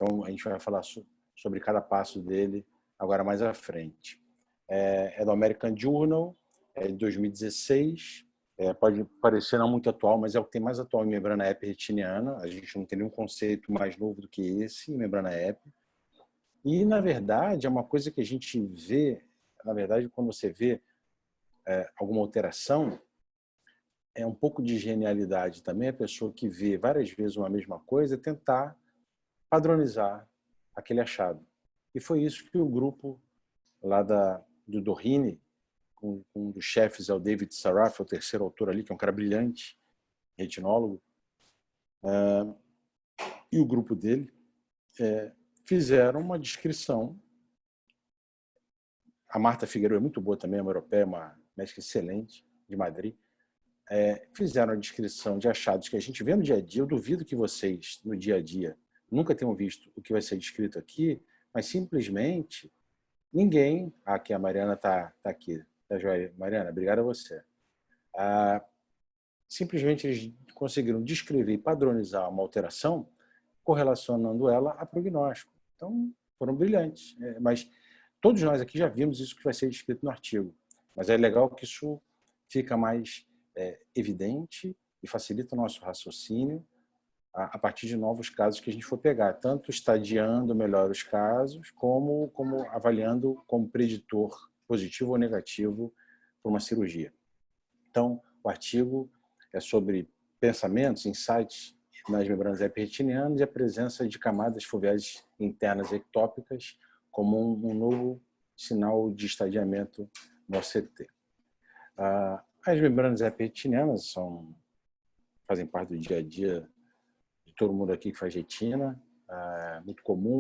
Então, a gente vai falar sobre cada passo dele agora mais à frente. É do American Journal, é de 2016. Pode parecer não muito atual, mas é o que tem mais atual em membrana EP retiniana. A gente não tem nenhum conceito mais novo do que esse em membrana EP. E, na verdade, é uma coisa que a gente vê, na verdade, quando você vê alguma alteração, é um pouco de genialidade também a pessoa que vê várias vezes uma mesma coisa tentar padronizar aquele achado. E foi isso que o grupo lá do Doheny, com um dos chefes é o David Saraf, o terceiro autor ali, que é um cara brilhante, retinólogo, e o grupo dele fizeram uma descrição. A Marta Figueiredo é muito boa também, uma europeia, uma médica excelente, de Madrid. Fizeram a descrição de achados que a gente vê no dia a dia. Eu duvido que vocês, no dia a dia, nunca tenham visto o que vai ser descrito aqui, mas simplesmente ninguém... Aqui a Mariana está aqui. Tá, joia? Mariana, obrigado a você. Simplesmente eles conseguiram descrever e padronizar uma alteração correlacionando ela a prognóstico. Então, foram brilhantes. Mas todos nós aqui já vimos isso que vai ser descrito no artigo. Mas é legal que isso fica mais evidente e facilita o nosso raciocínio a partir de novos casos que a gente for pegar, tanto estadiando melhor os casos, como avaliando como preditor positivo ou negativo para uma cirurgia. Então, o artigo é sobre pensamentos, insights nas membranas epiretinianas e a presença de camadas foveais internas ectópicas como um novo sinal de estadiamento no OCT. As membranas epiretinianas fazem parte do dia a dia de todo mundo aqui que faz retina, muito comum,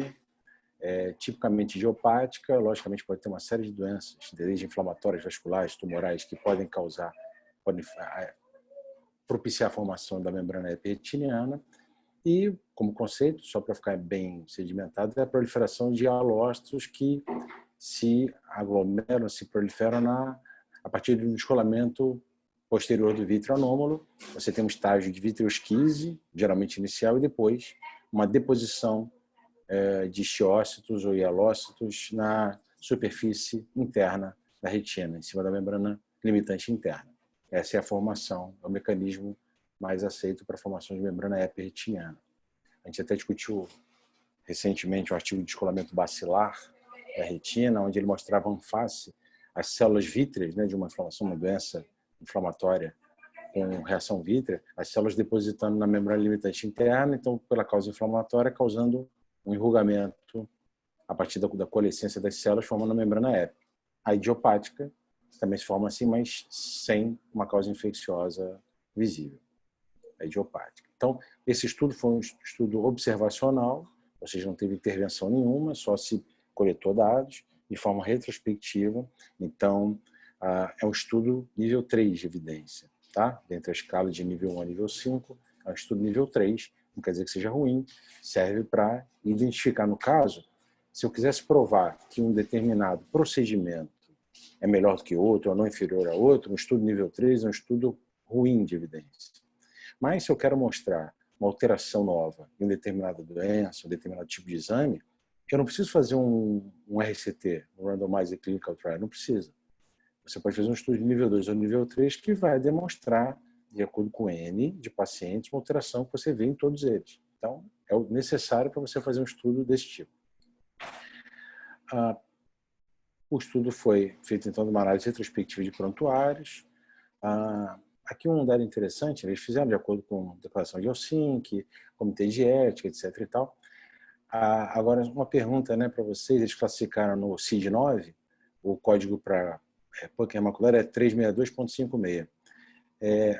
tipicamente idiopática, logicamente pode ter uma série de doenças, desde inflamatórias, vasculares, tumorais, que podem propiciar a formação da membrana epiretiniana. E, como conceito, só para ficar bem sedimentado, é a proliferação de halócitos que se aglomeram, se proliferam a partir do descolamento posterior do vítreo anômalo. Você tem um estágio de vitreosquise, geralmente inicial, e depois uma deposição de xiócitos ou hialócitos na superfície interna da retina, em cima da membrana limitante interna. Essa é a formação, é o mecanismo mais aceito para a formação de membrana epiretiniana. A gente até discutiu recentemente um artigo de descolamento bacilar da retina, onde ele mostrava em face as células vítreas, de uma inflamação, uma doença inflamatória com reação vítrea, as células depositando na membrana limitante interna, então, pela causa inflamatória, causando um enrugamento a partir da coalescência das células, formando a membrana ép. A idiopática também se forma assim, mas sem uma causa infecciosa visível. A idiopática. Então, esse estudo foi um estudo observacional, ou seja, não teve intervenção nenhuma, só se coletou dados de forma retrospectiva. Então, é um estudo nível 3 de evidência, tá? Dentro da escala de nível 1 a nível 5, é um estudo nível 3, não quer dizer que seja ruim, serve para identificar, no caso, se eu quisesse provar que um determinado procedimento é melhor do que outro, ou não inferior a outro, um estudo nível 3 é um estudo ruim de evidência. Mas se eu quero mostrar uma alteração nova em determinada doença, um determinado tipo de exame, eu não preciso fazer um RCT, um Randomized Clinical Trial, não precisa. Você pode fazer um estudo de nível 2 ou nível 3 que vai demonstrar, de acordo com N de pacientes, uma alteração que você vê em todos eles. Então, é necessário para você fazer um estudo desse tipo. O estudo foi feito, então, de uma análise retrospectiva de prontuários. Aqui um dado interessante, eles fizeram de acordo com a declaração de Helsinki, comitê de ética, etc. e tal. Agora, uma pergunta para vocês, eles classificaram no CID-9, o código para pâncreas macular é 362.56.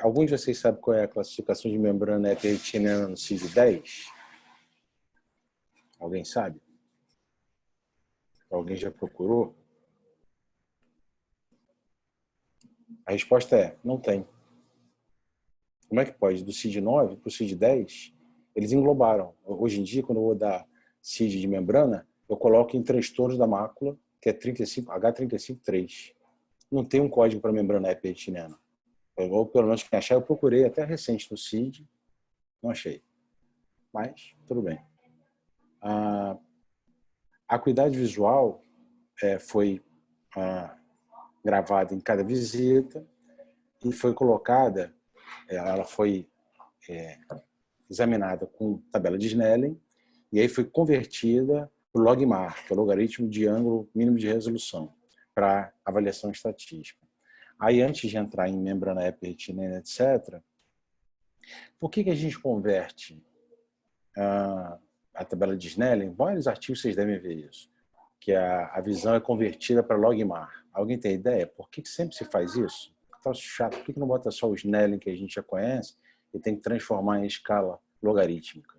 Alguns de vocês sabem qual é a classificação de membrana epiretiniana no CID-10? Alguém sabe? Alguém já procurou? A resposta é, não tem. Como é que pode? Do CID-9 para o CID-10, eles englobaram. Hoje em dia, quando eu vou dar CID de membrana, eu coloco em transtornos da mácula, que é H35.3. Não tem um código para membrana epiretiniana. Ou pelo menos quem achar, eu procurei até recente no CID, não achei. Mas, tudo bem. A acuidade visual foi gravada em cada visita e foi colocada, ela foi examinada com tabela de Snellen e aí foi convertida para o logMAR, que é o logaritmo de ângulo mínimo de resolução, para avaliação estatística. Aí, antes de entrar em membrana epiretinina, etc., por que a gente converte a tabela de Snellen? Em vários artigos vocês devem ver isso, que a visão é convertida para logMAR. Alguém tem ideia? Por que sempre se faz isso? Tá chato. Por que não bota só o Snellen, que a gente já conhece, e tem que transformar em escala logarítmica?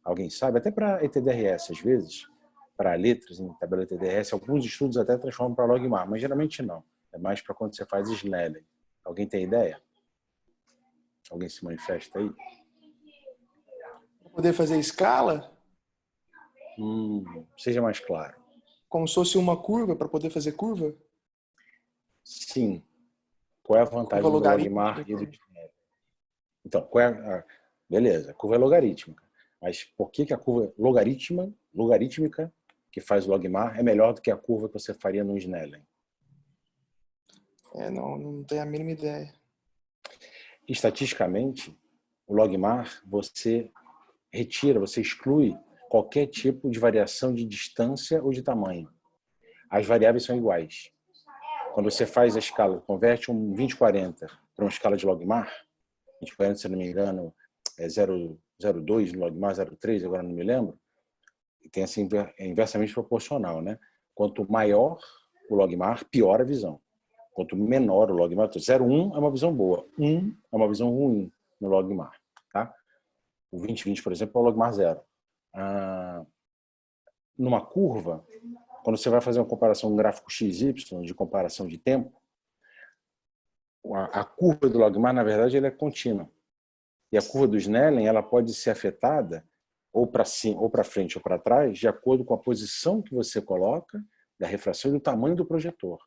Alguém sabe? Até para ETDRS, às vezes, para letras em tabela ETDRS, alguns estudos até transformam para logMAR, mas geralmente não. É mais para quando você faz Snellen. Alguém tem ideia? Alguém se manifesta aí? Para poder fazer escala, Seja mais claro. como se fosse uma curva, para poder fazer curva? Sim. Qual é a vantagem do logMAR e do Snellen? Então, qual é beleza, a curva é logarítmica. Mas por que a curva logarítmica que faz o logMAR é melhor do que a curva que você faria no Snellen? Não tenho a mínima ideia. Estatisticamente, o logMAR você retira, você exclui qualquer tipo de variação de distância ou de tamanho. As variáveis são iguais. Quando você faz a escala, converte um 2040 para uma escala de logMAR, 2040, se não me engano, é 0,02 no logMAR, 0,3, agora não me lembro, e tem assim, é inversamente proporcional, né? Quanto maior o logMAR, pior a visão. Quanto menor o logMAR, 0,1 é uma visão boa, 1 é uma visão ruim no logMAR, tá? O 2020, por exemplo, é o logMAR 0. Numa curva, quando você vai fazer uma comparação, um gráfico XY de comparação de tempo, a curva do logMAR, na verdade, ela é contínua. E a curva do Snellen, ela pode ser afetada ou para cima, ou para frente, ou para trás, de acordo com a posição que você coloca da refração e do tamanho do projetor.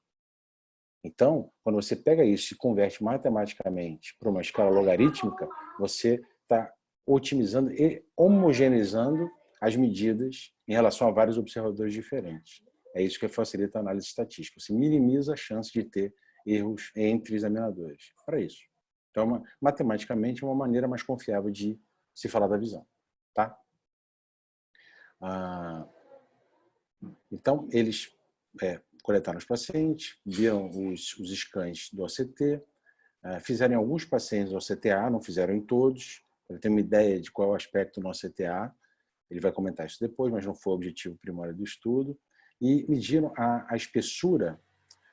Então, quando você pega isso e converte matematicamente para uma escala logarítmica, você está otimizando e homogeneizando as medidas em relação a vários observadores diferentes. É isso que facilita a análise estatística. Você minimiza a chance de ter erros entre examinadores. Para isso. Então, matematicamente, é uma maneira mais confiável de se falar da visão. Tá? Então, eles coletaram os pacientes, viram os scans do OCT, fizeram em alguns pacientes o OCTA, não fizeram em todos, para ter uma ideia de qual é o aspecto no OCTA. Ele vai comentar isso depois, mas não foi o objetivo primário do estudo. E mediram a espessura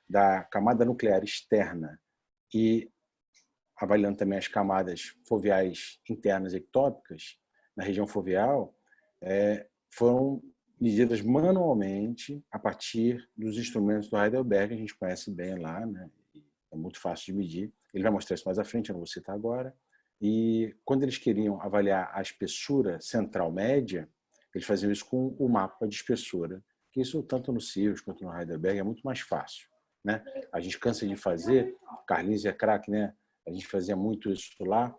da camada nuclear externa e avaliando também as camadas foveais internas ectópicas na região foveal, foram medidas manualmente a partir dos instrumentos do Heidelberg, que a gente conhece bem lá, né? É muito fácil de medir. Ele vai mostrar isso mais à frente, eu não vou citar agora. E quando eles queriam avaliar a espessura central média, eles faziam isso com o mapa de espessura, que isso tanto no Sirius quanto no Heidelberg é muito mais fácil, né? A gente cansa de fazer, Carlinhos é craque, né? A gente fazia muito isso lá.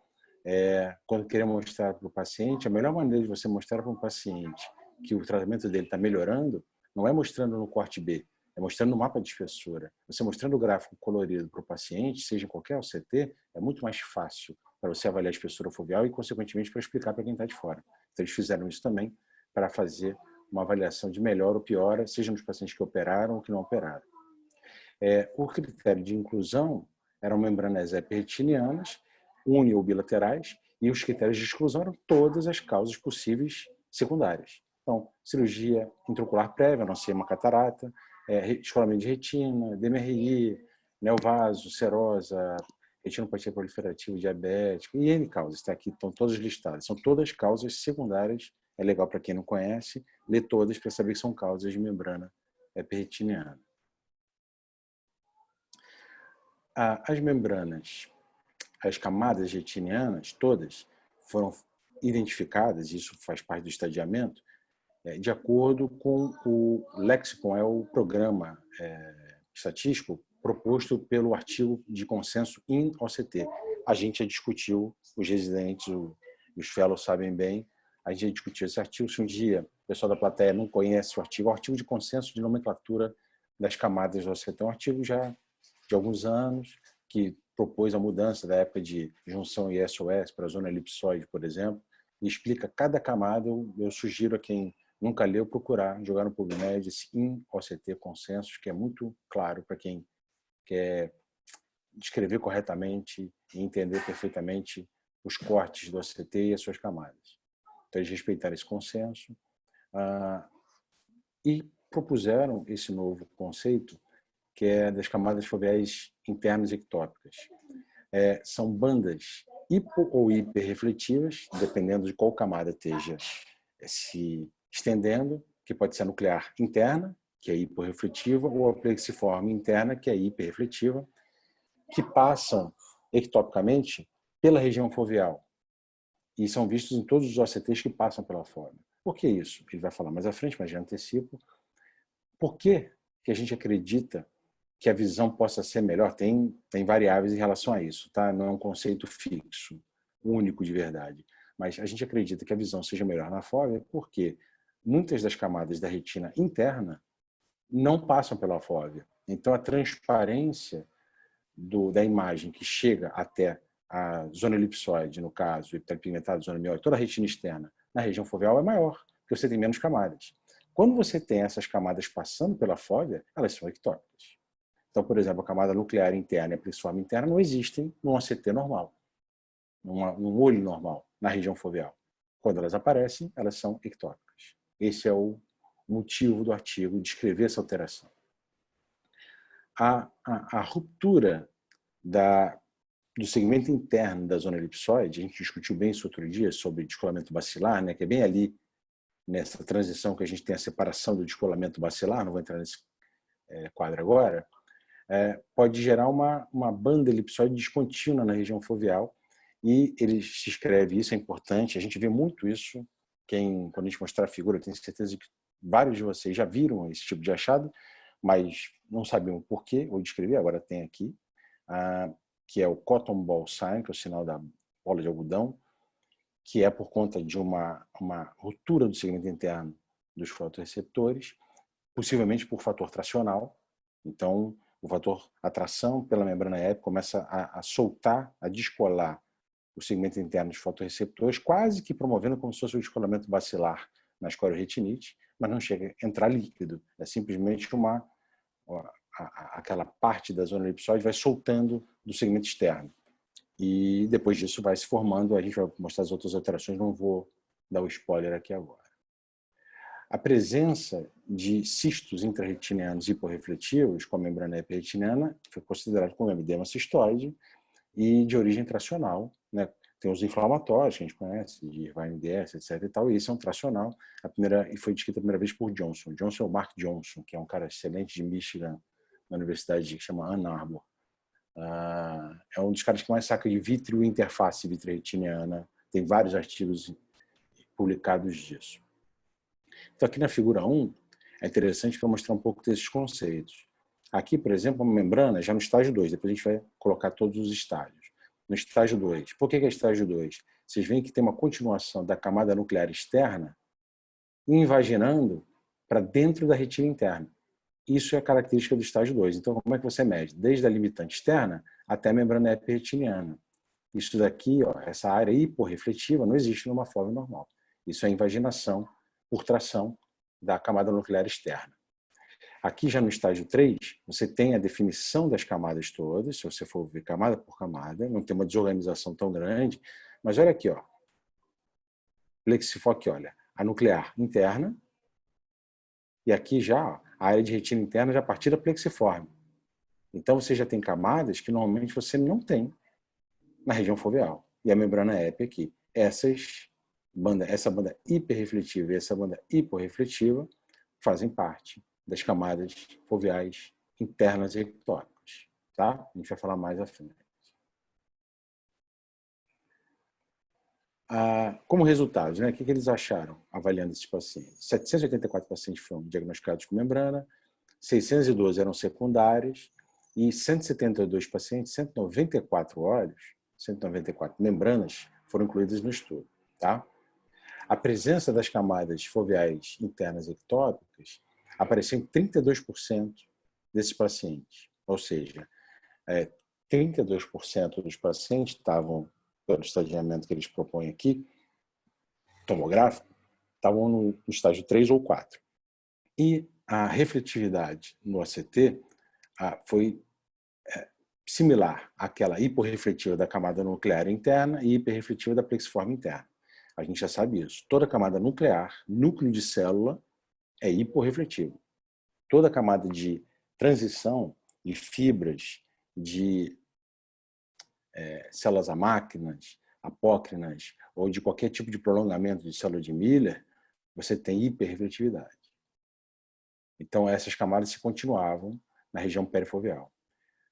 Quando queria mostrar para o paciente, a melhor maneira de você mostrar para um paciente que o tratamento dele está melhorando, não é mostrando no corte B, é mostrando no mapa de espessura. Você mostrando o gráfico colorido para o paciente, seja em qualquer OCT, é muito mais fácil para você avaliar a espessura foveal e, consequentemente, para explicar para quem está de fora. Então, eles fizeram isso também para fazer uma avaliação de melhora ou piora, seja nos pacientes que operaram ou que não operaram. O critério de inclusão eram membranas epiretinianas, uni ou bilaterais, e os critérios de exclusão eram todas as causas possíveis secundárias. Então, cirurgia intraocular prévia, a não ser uma catarata, escoramento de retina, DMRI, neovaso, serosa, retinopatia proliferativa diabética, e N causas, está aqui, estão todas listadas. São todas causas secundárias, é legal para quem não conhece, ler todas para saber que são causas de membrana epiretiniana. As membranas, as camadas retinianas, todas foram identificadas, isso faz parte do estadiamento, de acordo com o Lexicon, é o programa estatístico proposto pelo artigo de consenso in OCT. A gente já discutiu, os residentes, os fellows sabem bem, a gente já discutiu esse artigo. Se um dia o pessoal da plateia não conhece o artigo de consenso de nomenclatura das camadas do OCT. É um artigo já de alguns anos que propôs a mudança da época de junção ISOS para a zona elipsoide, por exemplo, e explica cada camada. Eu sugiro a quem nunca leu procurar, jogar no PubMed esse OCT Consensos, que é muito claro para quem quer descrever corretamente e entender perfeitamente os cortes do OCT e as suas camadas. Então, eles respeitaram esse consenso e propuseram esse novo conceito, que é das camadas foveais internas ectópicas. São bandas hipo ou hiperrefletivas, dependendo de qual camada esteja se estendendo, que pode ser a nuclear interna, que é hiporrefletiva, ou a plexiforme interna, que é hiperrefletiva, que passam ectopicamente pela região foveal e são vistos em todos os OCTs que passam pela fóvea. Por que isso? Ele vai falar mais à frente, mas já antecipo. Por que a gente acredita que a visão possa ser melhor? Tem variáveis em relação a isso, tá? Não é um conceito fixo, único de verdade. Mas a gente acredita que a visão seja melhor na fóvea porque muitas das camadas da retina interna não passam pela fóvea. Então, a transparência da imagem que chega até a zona elipsoide, no caso, hiperpigmentada, zona mióide, toda a retina externa, na região foveal é maior, porque você tem menos camadas. Quando você tem essas camadas passando pela fóvea, elas são ectópicas. Então, por exemplo, a camada nuclear interna e a plexiforme interna não existem num OCT normal, num olho normal, na região foveal. Quando elas aparecem, elas são ectópicas. Esse é o motivo do artigo, descrever essa alteração. A ruptura do segmento interno da zona elipsoide, a gente discutiu bem isso outro dia, sobre descolamento bacilar, né, que é bem ali, nessa transição que a gente tem a separação do descolamento bacilar, não vou entrar nesse quadro agora, pode gerar uma banda elipsoide descontínua na região foveal, e ele se escreve, isso é importante, a gente vê muito isso, quando a gente mostrar a figura, eu tenho certeza que vários de vocês já viram esse tipo de achado, mas não sabiam por quê, ou descrever, agora tem aqui, que é o cotton ball sign, que é o sinal da bola de algodão, que é por conta de uma ruptura do segmento interno dos fotorreceptores, possivelmente por fator tracional. Então, o fator atração pela membrana épica começa a soltar, a descolar o segmento interno dos fotorreceptores, quase que promovendo como se fosse o descolamento bacilar na escleroretinite, mas não chega a entrar líquido. É simplesmente aquela parte da zona elipsoide vai soltando do segmento externo. E depois disso vai se formando, a gente vai mostrar as outras alterações, não vou dar o spoiler aqui agora. A presença de cistos intrarretinianos hiporrefletivos com a membrana epiretiniana foi considerado como edema cistoide e de origem tracional, né? Tem os inflamatórios, que a gente conhece, de Irvine-DS, etc. e tal, e esse é um tracional. E foi descrito a primeira vez por Johnson. Johnson é o Mark Johnson, que é um cara excelente de Michigan, na universidade que chama Ann Arbor. É um dos caras que mais saca de vítreo e interface vitreoretiniana. Tem vários artigos publicados disso. Então, aqui na figura 1, é interessante para mostrar um pouco desses conceitos. Aqui, por exemplo, uma membrana, já no estágio 2, depois a gente vai colocar todos os estágios. No estágio 2. Por que é estágio 2? Vocês veem que tem uma continuação da camada nuclear externa invaginando para dentro da retina interna. Isso é característica do estágio 2. Então, como é que você mede? Desde a limitante externa até a membrana epiretiniana. Isso daqui, essa área hiporrefletiva, não existe numa fóvea normal. Isso é invaginação por tração da camada nuclear externa. Aqui já no estágio 3, você tem a definição das camadas todas, se você for ver camada por camada, não tem uma desorganização tão grande, mas olha aqui, plexiforme, olha, a nuclear interna, e aqui já a área de retina interna já a partir da plexiforme. Então você já tem camadas que normalmente você não tem na região foveal. E a membrana epi aqui. Essa banda hiperrefletiva e essa banda hiporrefletiva fazem parte das camadas foveais internas e ectópicas. Tá? A gente vai falar mais à frente. Como resultados, né? O que eles acharam avaliando esses pacientes? 784 pacientes foram diagnosticados com membrana, 612 eram secundários e 172 pacientes, 194 olhos, 194 membranas foram incluídas no estudo. Tá? A presença das camadas foveais internas ectópicas apareceu em 32% desses pacientes. Ou seja, 32% dos pacientes estavam, pelo estadiamento que eles propõem aqui, tomográfico, estavam no estágio 3 ou 4. E a refletividade no ACT foi similar àquela hiporrefletiva da camada nuclear interna e hiperrefletiva da plexiforme interna. A gente já sabe isso. Toda camada nuclear, núcleo de célula, é hiporrefletiva. Toda camada de transição de fibras, de células amácrinas, apócrinas, ou de qualquer tipo de prolongamento de célula de Miller, você tem hiperrefletividade. Então, essas camadas se continuavam na região perifoveal.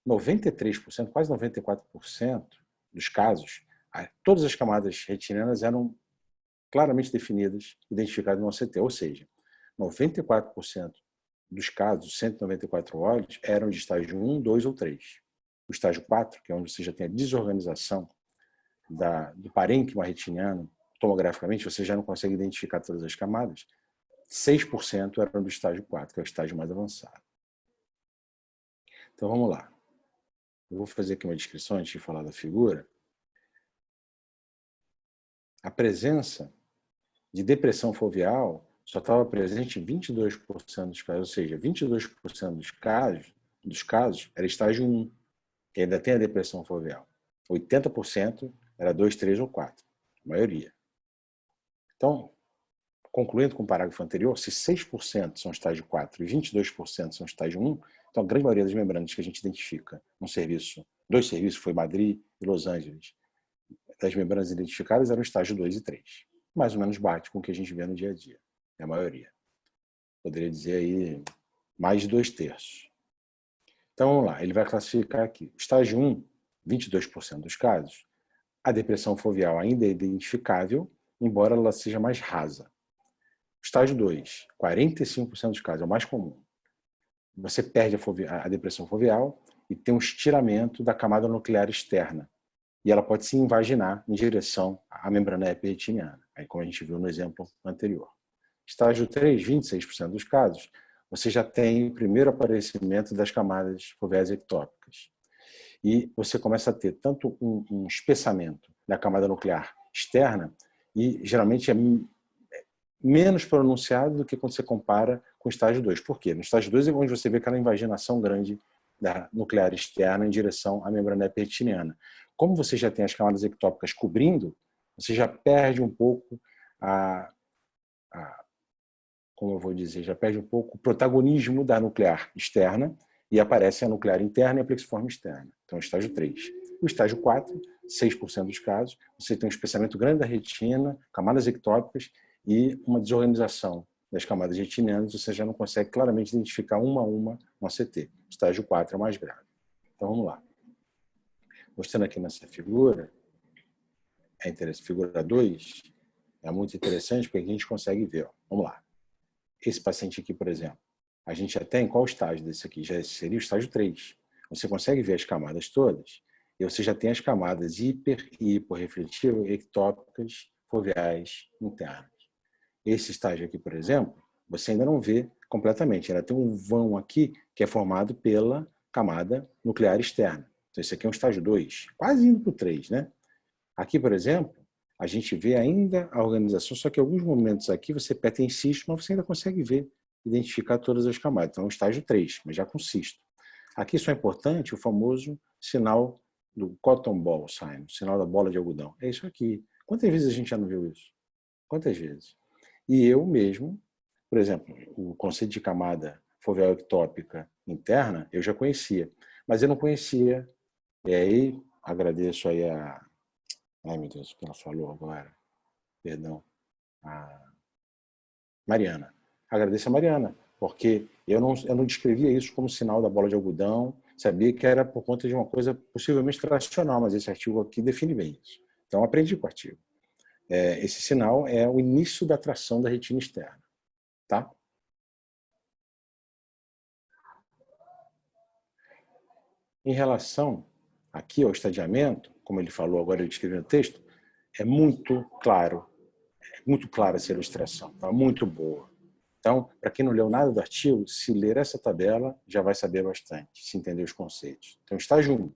93%, quase 94% dos casos, todas as camadas retinianas eram claramente definidas, identificadas no OCT. Ou seja, 94% dos casos, 194 olhos, eram de estágio 1, 2 ou 3. O estágio 4, que é onde você já tem a desorganização do parênquima retiniano, tomograficamente, você já não consegue identificar todas as camadas, 6% eram do estágio 4, que é o estágio mais avançado. Então, vamos lá. Eu vou fazer aqui uma descrição antes de falar da figura. A presença de depressão foveal só estava presente em 22% dos casos, ou seja, 22% dos casos era estágio 1, que ainda tem a depressão foveal. 80% era 2, 3 ou 4, a maioria. Então, concluindo com o parágrafo anterior, se 6% são estágio 4 e 22% são estágio 1, então a grande maioria das membranas que a gente identifica dois serviços, foi Madrid e Los Angeles, das membranas identificadas eram estágio 2 e 3. Mais ou menos bate com o que a gente vê no dia a dia, é a maioria. Poderia dizer aí mais de 2/3. Então vamos lá, ele vai classificar aqui. Estágio 1, 22% dos casos, a depressão foveal ainda é identificável, embora ela seja mais rasa. Estágio 2, 45% dos casos, é o mais comum. Você perde a depressão foveal e tem um estiramento da camada nuclear externa. E ela pode se invaginar em direção à membrana epiretiniana, aí como a gente viu no exemplo anterior. Estágio 3, 26% dos casos, você já tem o primeiro aparecimento das camadas foveais ectópicas. E você começa a ter tanto um espessamento da camada nuclear externa, e geralmente é menos pronunciado do que quando você compara com o estágio 2. Por quê? No estágio 2 é onde você vê aquela invaginação grande da nuclear externa em direção à membrana epiretiniana. Como você já tem as camadas ectópicas cobrindo, você já perde um pouco como eu vou dizer, já perde um pouco o protagonismo da nuclear externa e aparece a nuclear interna e a plexiforme externa. Então, estágio 3. O estágio 4, 6% dos casos, você tem um espessamento grande da retina, camadas ectópicas e uma desorganização das camadas retinianas, você já não consegue claramente identificar uma a uma no ACT. Estágio 4 é o mais grave. Então, vamos lá. Mostrando aqui nessa figura, é interessante, figura 2, é muito interessante porque a gente consegue ver. Ó. Vamos lá. Esse paciente aqui, por exemplo, a gente já tem qual estágio desse aqui? Já seria o estágio 3. Você consegue ver as camadas todas e você já tem as camadas hiper e hiporrefletivas, ectópicas, foveais, internas. Esse estágio aqui, por exemplo, você ainda não vê completamente. Ainda tem um vão aqui que é formado pela camada nuclear externa. Então, esse aqui é um estágio 2, quase indo para o 3, né? Aqui, por exemplo, a gente vê ainda a organização, só que em alguns momentos aqui você tem cisto, mas você ainda consegue ver, identificar todas as camadas. Então, é um estágio 3, mas já com cisto. Aqui só é importante o famoso sinal do cotton ball sign, o sinal da bola de algodão. É isso aqui. Quantas vezes a gente já não viu isso? Quantas vezes? E eu mesmo, por exemplo, o conceito de camada foveal ectópica interna, eu já conhecia, mas eu não conhecia. E aí, agradeço aí ai, meu Deus, o que ela falou agora? Perdão. A Mariana. Agradeço a Mariana, porque eu não descrevia isso como sinal da bola de algodão, sabia que era por conta de uma coisa possivelmente tracional, mas esse artigo aqui define bem isso. Então, aprendi com o artigo. Esse sinal é o início da tração da retina externa. Tá? Em relação aqui ao estadiamento, como ele falou agora, ele descreveu no texto, é muito claro, Muito clara essa ilustração, tá? Muito boa. Então, para quem não leu nada do artigo, se ler essa tabela, já vai saber bastante, se entender os conceitos. Então, estágio 1,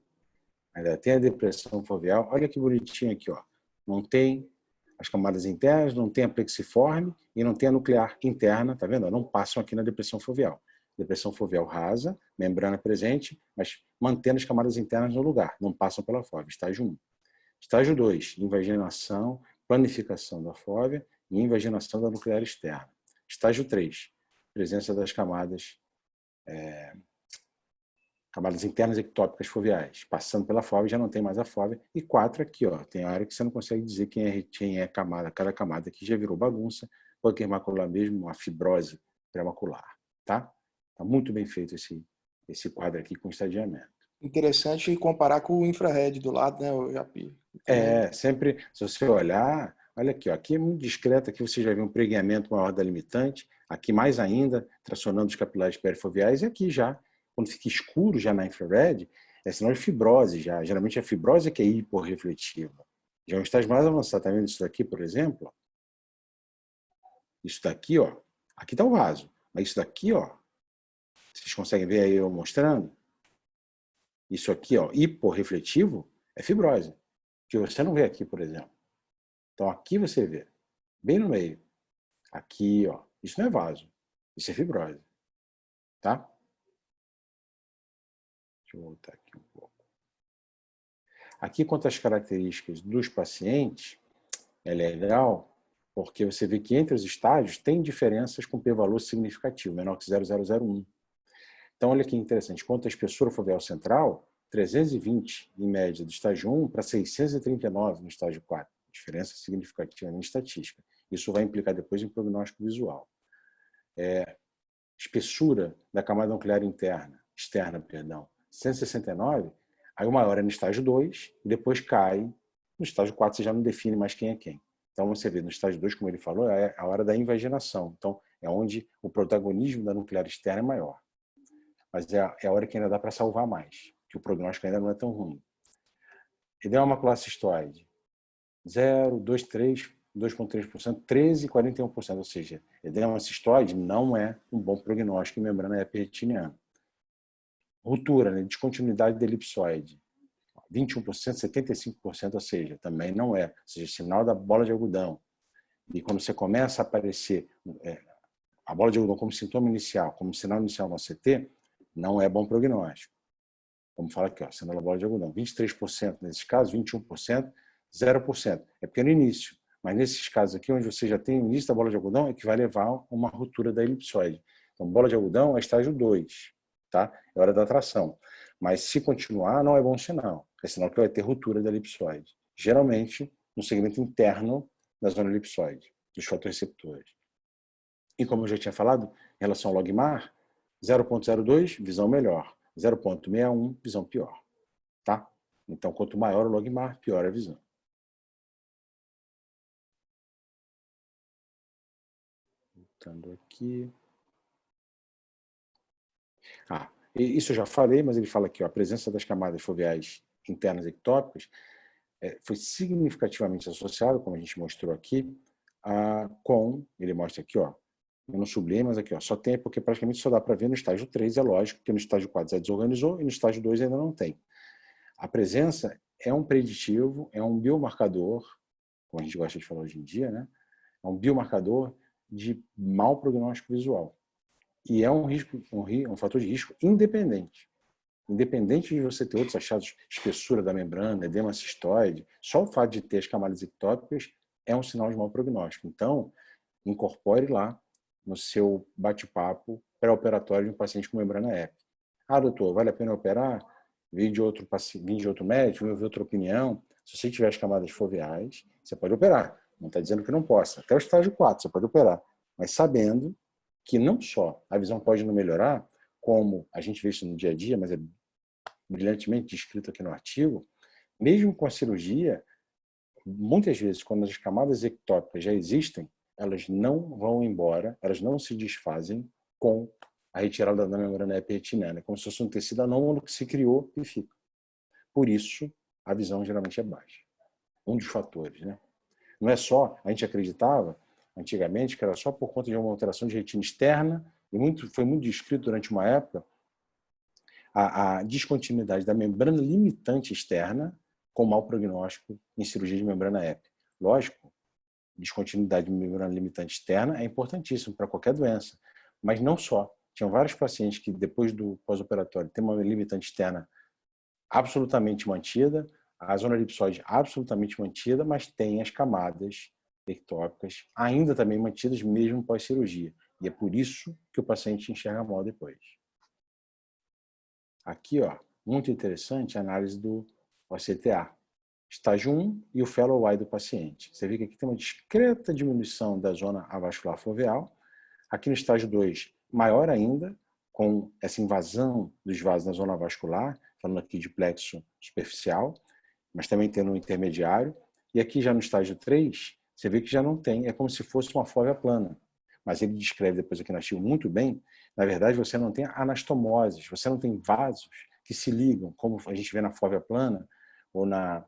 ainda tem a depressão foveal. Olha que bonitinho aqui, ó. Não tem as camadas internas, não tem a plexiforme e não tem a nuclear interna, tá vendo? Não passam aqui na depressão foveal. Depressão foveal rasa, membrana presente, mas mantendo as camadas internas no lugar, não passam pela fóvea. Estágio 1. Estágio 2, invaginação, planificação da fóvea e invaginação da nuclear externa. Estágio 3, presença das camadas internas ectópicas foveais. Passando pela fóvea, já não tem mais a fóvea. E 4 aqui, ó, tem a área que você não consegue dizer quem é camada. Cada camada aqui já virou bagunça, pode ter macular mesmo, uma fibrose pré-macular. Tá? Tá muito bem feito esse quadro aqui com estadiamento. Interessante comparar com o infrared do lado, né, o Japi? Sempre, se você olhar, olha aqui, ó, aqui é muito discreto, aqui você já vê um preguiamento maior da limitante, aqui mais ainda, tracionando os capilares perifoveais, e aqui já, quando fica escuro já na infrared, é sinal de fibrose já. Geralmente a fibrose que é hiporrefletiva. Já é um estágio mais avançado, tá vendo isso daqui, por exemplo? Isso daqui, ó, aqui tá o vaso, mas isso daqui, ó, vocês conseguem ver aí eu mostrando? Isso aqui, ó, hiporrefletivo, é fibrose, que você não vê aqui, por exemplo. Então aqui você vê, bem no meio. Aqui, ó, isso não é vaso, isso é fibrose, tá? Deixa eu voltar aqui um pouco. Aqui, quanto às características dos pacientes, é legal, porque você vê que entre os estágios tem diferenças com p-valor significativo, menor que 0,001. Então, olha que interessante, quanto à espessura foveal central, 320 em média do estágio 1 para 639 no estágio 4. Diferença significativa em estatística. Isso vai implicar depois em prognóstico visual. Espessura da camada nuclear externa, 169, aí o maior é no estágio 2, e depois cai. No estágio 4 você já não define mais quem é quem. Então você vê no estágio 2, como ele falou, é a hora da invaginação. Então é onde o protagonismo da nuclear externa é maior. Mas é a hora que ainda dá para salvar mais, que o prognóstico ainda não é tão ruim. Edema macular cistoide, 0, 2, 3, 2,3%, 13, 41%, ou seja, edema cistoide não é um bom prognóstico em membrana epiretiniana. Ruptura, né, descontinuidade da elipsoide, 21%, 75%, ou seja, também não é, ou seja, sinal da bola de algodão. E quando você começa a aparecer a bola de algodão como sintoma inicial, como sinal inicial no CT, não é bom prognóstico. Como fala aqui, ó, sinal da bola de algodão, 23% nesses casos, 21%, 0%. É porque é no início. Mas nesses casos aqui, onde você já tem o início da bola de algodão, é que vai levar a uma ruptura da elipsoide. Então, bola de algodão é estágio 2, tá? É hora da tração. Mas se continuar, não é bom sinal. É sinal que vai ter ruptura da elipsoide. Geralmente, no segmento interno da zona elipsoide, dos fotorreceptores. E como eu já tinha falado, em relação ao logmar, 0,02, visão melhor. 0,61, visão pior. Tá? Então, quanto maior o logmar, pior a visão. Voltando aqui. Isso eu já falei, mas ele fala aqui, ó, a presença das camadas foveais internas ectópicas foi significativamente associada, como a gente mostrou aqui, ele mostra aqui, ó, eu não sublinhei, mas aqui, ó, só tem porque praticamente só dá para ver no estágio 3, é lógico, porque no estágio 4 já desorganizou e no estágio 2 ainda não tem. A presença é um preditivo, é um biomarcador, como a gente gosta de falar hoje em dia, né? É um biomarcador de mau prognóstico visual. E é um fator de risco independente. Independente de você ter outros achados, espessura da membrana, edema cistoide, só o fato de ter as camadas ectópicas é um sinal de mau prognóstico. Então, incorpore lá no seu bate-papo pré-operatório de um paciente com membrana EP. Doutor, vale a pena operar? Vim de outro médico, vim ouvir outra opinião. Se você tiver as camadas foveais, você pode operar. Não está dizendo que não possa. Até o estágio 4 você pode operar. Mas sabendo que não só a visão pode não melhorar, como a gente vê isso no dia a dia, mas é brilhantemente descrito aqui no artigo, mesmo com a cirurgia, muitas vezes, quando as camadas ectópicas já existem, elas não vão embora, elas não se desfazem com a retirada da membrana epiretiniana. É como se fosse um tecido anômalo que se criou e fica. Por isso, a visão geralmente é baixa. Um dos fatores, né? Não é só, a gente acreditava, antigamente, que era só por conta de uma alteração de retina externa, e foi muito descrito durante uma época, a descontinuidade da membrana limitante externa com mau prognóstico em cirurgia de membrana épia. Lógico, descontinuidade de membrana limitante externa é importantíssimo para qualquer doença, mas não só. Tinham vários pacientes que depois do pós-operatório têm uma limitante externa absolutamente mantida, a zona elipsoide absolutamente mantida, mas tem as camadas ectópicas ainda também mantidas mesmo pós-cirurgia. E é por isso que o paciente enxerga mal depois. Aqui, ó, muito interessante a análise do OCTA. Estágio 1 e o fellow eye do paciente. Você vê que aqui tem uma discreta diminuição da zona avascular foveal. Aqui no estágio 2, maior ainda, com essa invasão dos vasos na zona avascular, falando aqui de plexo superficial, mas também tem no intermediário. E aqui já no estágio 3, você vê que já não tem, é como se fosse uma fóvea plana. Mas ele descreve depois aqui no artigo muito bem, na verdade você não tem anastomoses, você não tem vasos que se ligam, como a gente vê na fóvea plana, ou na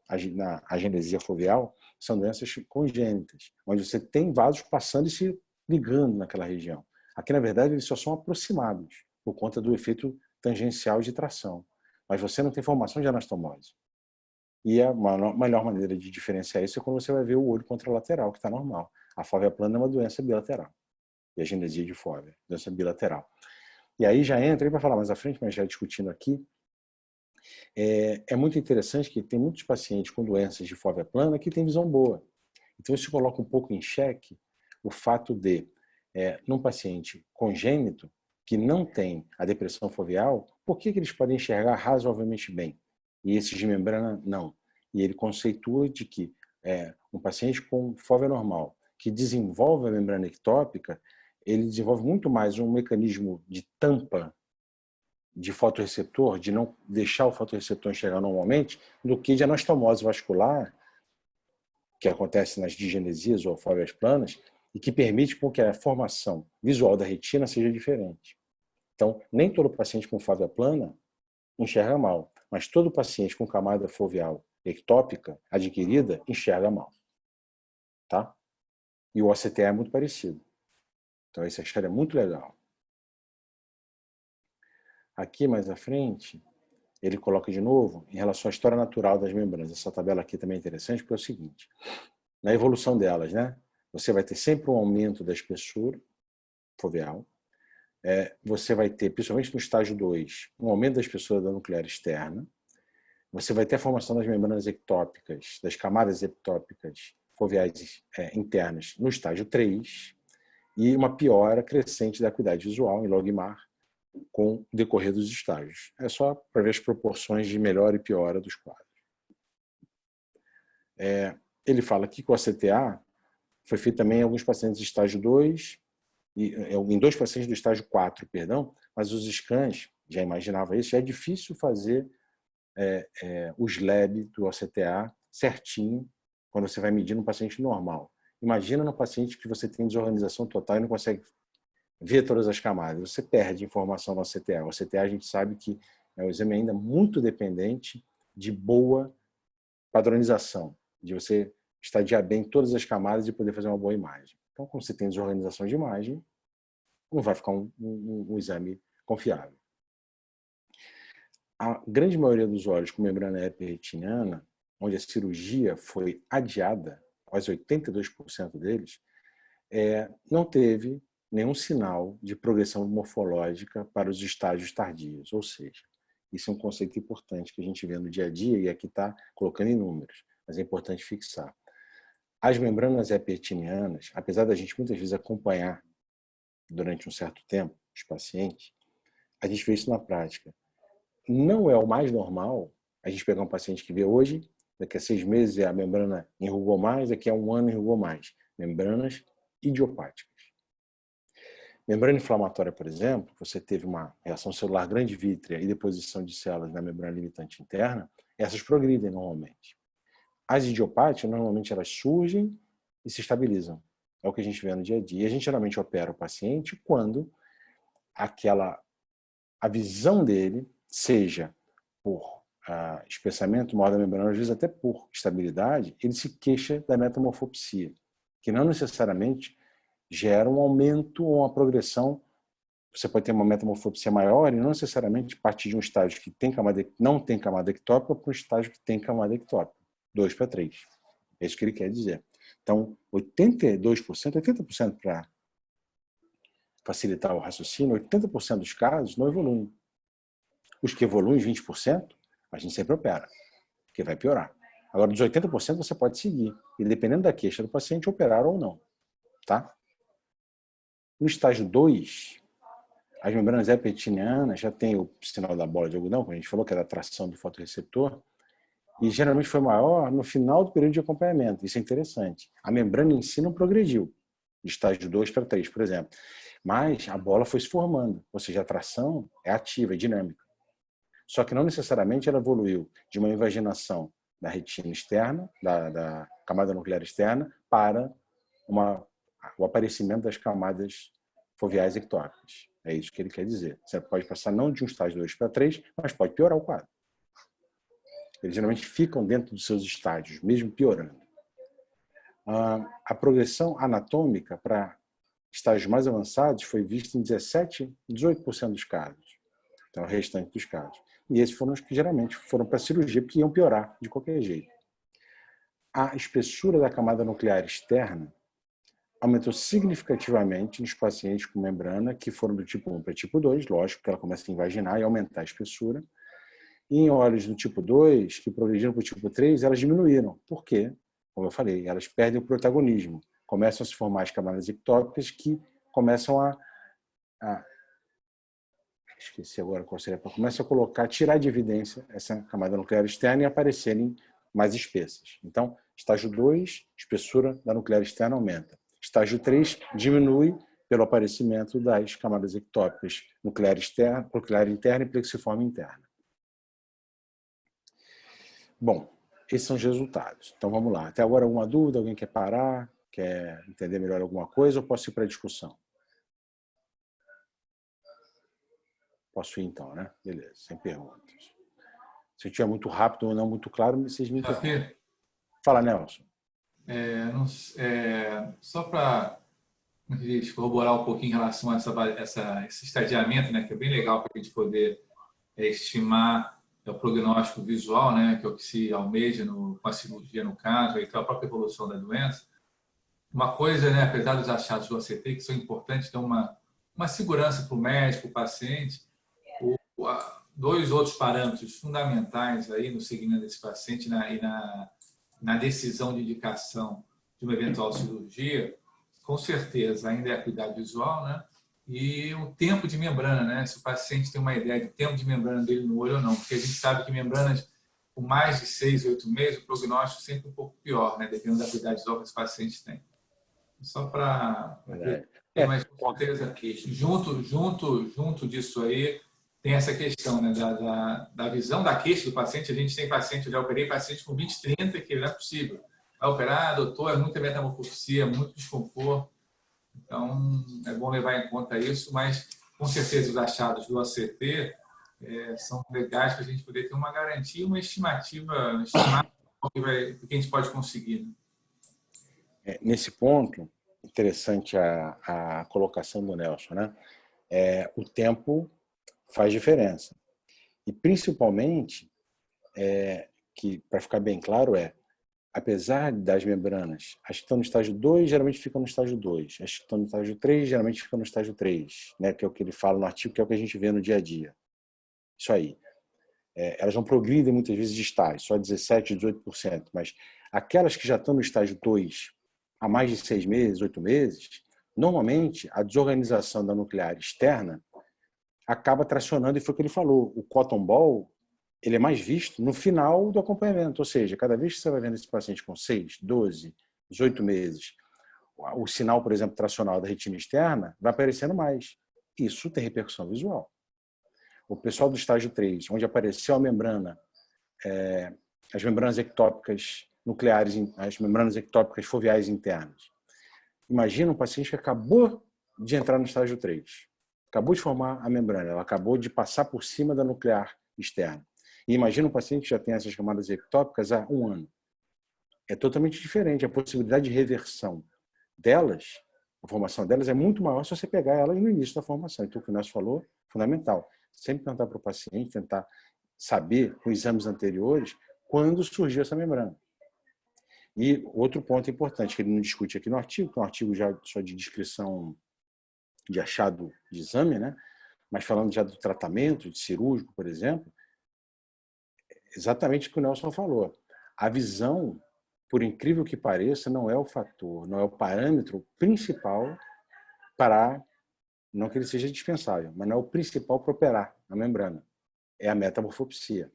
agenesia foveal, são doenças congênitas, onde você tem vasos passando e se ligando naquela região. Aqui, na verdade, eles só são aproximados por conta do efeito tangencial de tração. Mas você não tem formação de anastomose. E a melhor maneira de diferenciar isso é quando você vai ver o olho contralateral, que está normal. A fóvea plana é uma doença bilateral. E a agenesia de fóvea, doença bilateral. E aí já entra, aí vai falar mais à frente, mas já discutindo aqui, é muito interessante que tem muitos pacientes com doenças de fóvea plana que têm visão boa. Então isso coloca um pouco em xeque o fato de, num paciente congênito, que não tem a depressão foveal, por que eles podem enxergar razoavelmente bem? E esses de membrana, não. E ele conceitua de que um paciente com fóvea normal, que desenvolve a membrana ectópica, ele desenvolve muito mais um mecanismo de tampa de fotorreceptor, de não deixar o fotorreceptor enxergar normalmente, do que de anastomose vascular, que acontece nas digenesias ou fóveas planas, e que permite que a formação visual da retina seja diferente. Então, nem todo paciente com fóvea plana enxerga mal, mas todo paciente com camada foveal ectópica adquirida enxerga mal. Tá? E o OCTA é muito parecido. Então, essa história é muito legal. Aqui mais à frente, ele coloca de novo em relação à história natural das membranas. Essa tabela aqui também é interessante, porque é o seguinte, na evolução delas, né, você vai ter sempre um aumento da espessura foveal, você vai ter, principalmente no estágio 2, um aumento da espessura da nuclear externa, você vai ter a formação das membranas ectópicas, das camadas ectópicas foveais internas no estágio 3, e uma piora crescente da acuidade visual em logmar com o decorrer dos estágios. É só para ver as proporções de melhora e piora dos quadros. Ele fala aqui que o ACTA foi feito também em alguns pacientes de estágio 2, em 2 pacientes do estágio 4, perdão, mas os scans, já imaginava isso, já é difícil fazer o SLAB do ACTA certinho quando você vai medir no paciente normal. Imagina no paciente que você tem desorganização total e não consegue ver todas as camadas, você perde informação no ACTA. O ACTA a gente sabe que é um exame ainda muito dependente de boa padronização, de você estadiar bem todas as camadas e poder fazer uma boa imagem. Então, quando você tem desorganização de imagem, não vai ficar um exame confiável. A grande maioria dos olhos com membrana epirretiniana, onde a cirurgia foi adiada, quase 82% deles, não teve nenhum sinal de progressão morfológica para os estágios tardios, ou seja, isso é um conceito importante que a gente vê no dia a dia e aqui está colocando em números, mas é importante fixar. As membranas epirretinianas, apesar da gente muitas vezes acompanhar durante um certo tempo os pacientes, a gente vê isso na prática. Não é o mais normal a gente pegar um paciente que vê hoje, daqui a 6 meses a membrana enrugou mais, daqui a 1 ano enrugou mais. Membranas idiopáticas. Membrana inflamatória, por exemplo, você teve uma reação celular grande vítrea e deposição de células na membrana limitante interna, essas progridem normalmente. As idiopáticas, normalmente elas surgem e se estabilizam. É o que a gente vê no dia a dia. E a gente geralmente opera o paciente quando a visão dele, seja por espessamento maior da membrana, às vezes até por estabilidade, ele se queixa da metamorfopsia, que não necessariamente gera um aumento ou uma progressão. Você pode ter uma metamorfopsia maior e não necessariamente partir de um estágio que não tem camada ectópica para um estágio que tem camada ectópica, 2 para 3. É isso que ele quer dizer. Então, 82%, 80% para facilitar o raciocínio, 80% dos casos não evoluem. Os que evoluem, 20%, a gente sempre opera, porque vai piorar. Agora, dos 80% você pode seguir, e dependendo da queixa do paciente, operar ou não. Tá? No estágio 2, as membranas epitelianas já tem o sinal da bola de algodão, como a gente falou, que é da atração do fotorreceptor, e geralmente foi maior no final do período de acompanhamento. Isso é interessante. A membrana em si não progrediu, de estágio 2 para 3, por exemplo. Mas a bola foi se formando, ou seja, a atração é ativa, é dinâmica. Só que não necessariamente ela evoluiu de uma invaginação da retina externa, da camada nuclear externa, para o aparecimento das camadas foveais ectópicas. É isso que ele quer dizer. Você pode passar não de um estágio 2 para 3, mas pode piorar o quadro. Eles geralmente ficam dentro dos seus estágios, mesmo piorando. A progressão anatômica para estágios mais avançados foi vista em 18% dos casos. Então, o restante dos casos. E esses foram os que geralmente foram para a cirurgia, porque iam piorar de qualquer jeito. A espessura da camada nuclear externa aumentou significativamente nos pacientes com membrana que foram do tipo 1 para tipo 2, lógico que ela começa a invaginar e aumentar a espessura. E em olhos do tipo 2, que progrediram para o tipo 3, elas diminuíram. Por quê? Como eu falei, elas perdem o protagonismo. Começam a se formar as camadas ectópicas que começam esqueci agora qual seria, começa a tirar de evidência essa camada nuclear externa e aparecerem mais espessas. Então, estágio 2, espessura da nuclear externa aumenta. Estágio 3, diminui pelo aparecimento das camadas ectópicas nuclear interna e plexiforme interna. Bom, esses são os resultados. Então, vamos lá. Até agora, alguma dúvida? Alguém quer parar? Quer entender melhor alguma coisa ou posso ir para a discussão? Posso ir então, né? Beleza, sem perguntas. Se eu estiver muito rápido ou não muito claro, vocês me interrompem. Fala, Nelson. Só para corroborar um pouquinho em relação a esse estadiamento, né, que é bem legal para a gente poder estimar o prognóstico visual, né, que é o que se almeja com a cirurgia, no caso, e a própria evolução da doença. Uma coisa, né, apesar dos achados do ACT, que são importantes, dão uma segurança para o médico, para o paciente, dois outros parâmetros fundamentais aí no segmento desse paciente na decisão de indicação de uma eventual cirurgia, com certeza ainda é a acuidade visual, né? E o tempo de membrana, né? Se o paciente tem uma ideia de tempo de membrana dele no olho ou não, porque a gente sabe que membranas com mais de 6, 8 meses, o prognóstico é sempre um pouco pior, né? Dependendo da acuidade visual que esse paciente tem. Só para ter mais certeza que junto disso aí tem essa questão, né, da visão da queixa do paciente. A gente tem paciente, eu já operei paciente com 20, 30, que não é possível. Vai operar, doutor, é muita metamorfopsia, muito desconforto. Então, é bom levar em conta isso, mas com certeza os achados do ACT são legais para a gente poder ter uma garantia, uma estimativa do que a gente pode conseguir. Né? Nesse ponto, interessante a colocação do Nelson, né? O tempo faz diferença. E principalmente, que para ficar bem claro, apesar das membranas, as que estão no estágio 2 geralmente ficam no estágio 2, as que estão no estágio 3 geralmente ficam no estágio 3, né? Que é o que ele fala no artigo, que é o que a gente vê no dia a dia. Isso aí. Elas não progridem muitas vezes de estágio, só 17%, 18%, mas aquelas que já estão no estágio 2 há mais de 6 meses, 8 meses, normalmente a desorganização da nuclear externa acaba tracionando, e foi o que ele falou, o cotton ball, ele é mais visto no final do acompanhamento, ou seja, cada vez que você vai vendo esse paciente com 6, 12, 18 meses, o sinal, por exemplo, tracional da retina externa vai aparecendo mais. Isso tem repercussão visual. O pessoal do estágio 3, onde apareceu a membrana, as membranas ectópicas nucleares, as membranas ectópicas foveais internas. Imagina um paciente que acabou de entrar no estágio 3. Acabou de formar a membrana, ela acabou de passar por cima da nuclear externa. E imagina um paciente que já tem essas camadas ectópicas há 1 ano. É totalmente diferente. A possibilidade de reversão delas, a formação delas é muito maior se você pegar ela no início da formação. Então, o que o Nelson falou, fundamental. Sempre perguntar para o paciente, tentar saber, com exames anteriores, quando surgiu essa membrana. E outro ponto importante, que ele não discute aqui no artigo, que é um artigo já só de descrição de achado de exame, né? Mas falando já do tratamento, de cirúrgico, por exemplo, exatamente o que o Nelson falou. A visão, por incrível que pareça, não é o fator, não é o parâmetro principal para, não que ele seja dispensável, mas não é o principal para operar a membrana. É a metamorfopsia.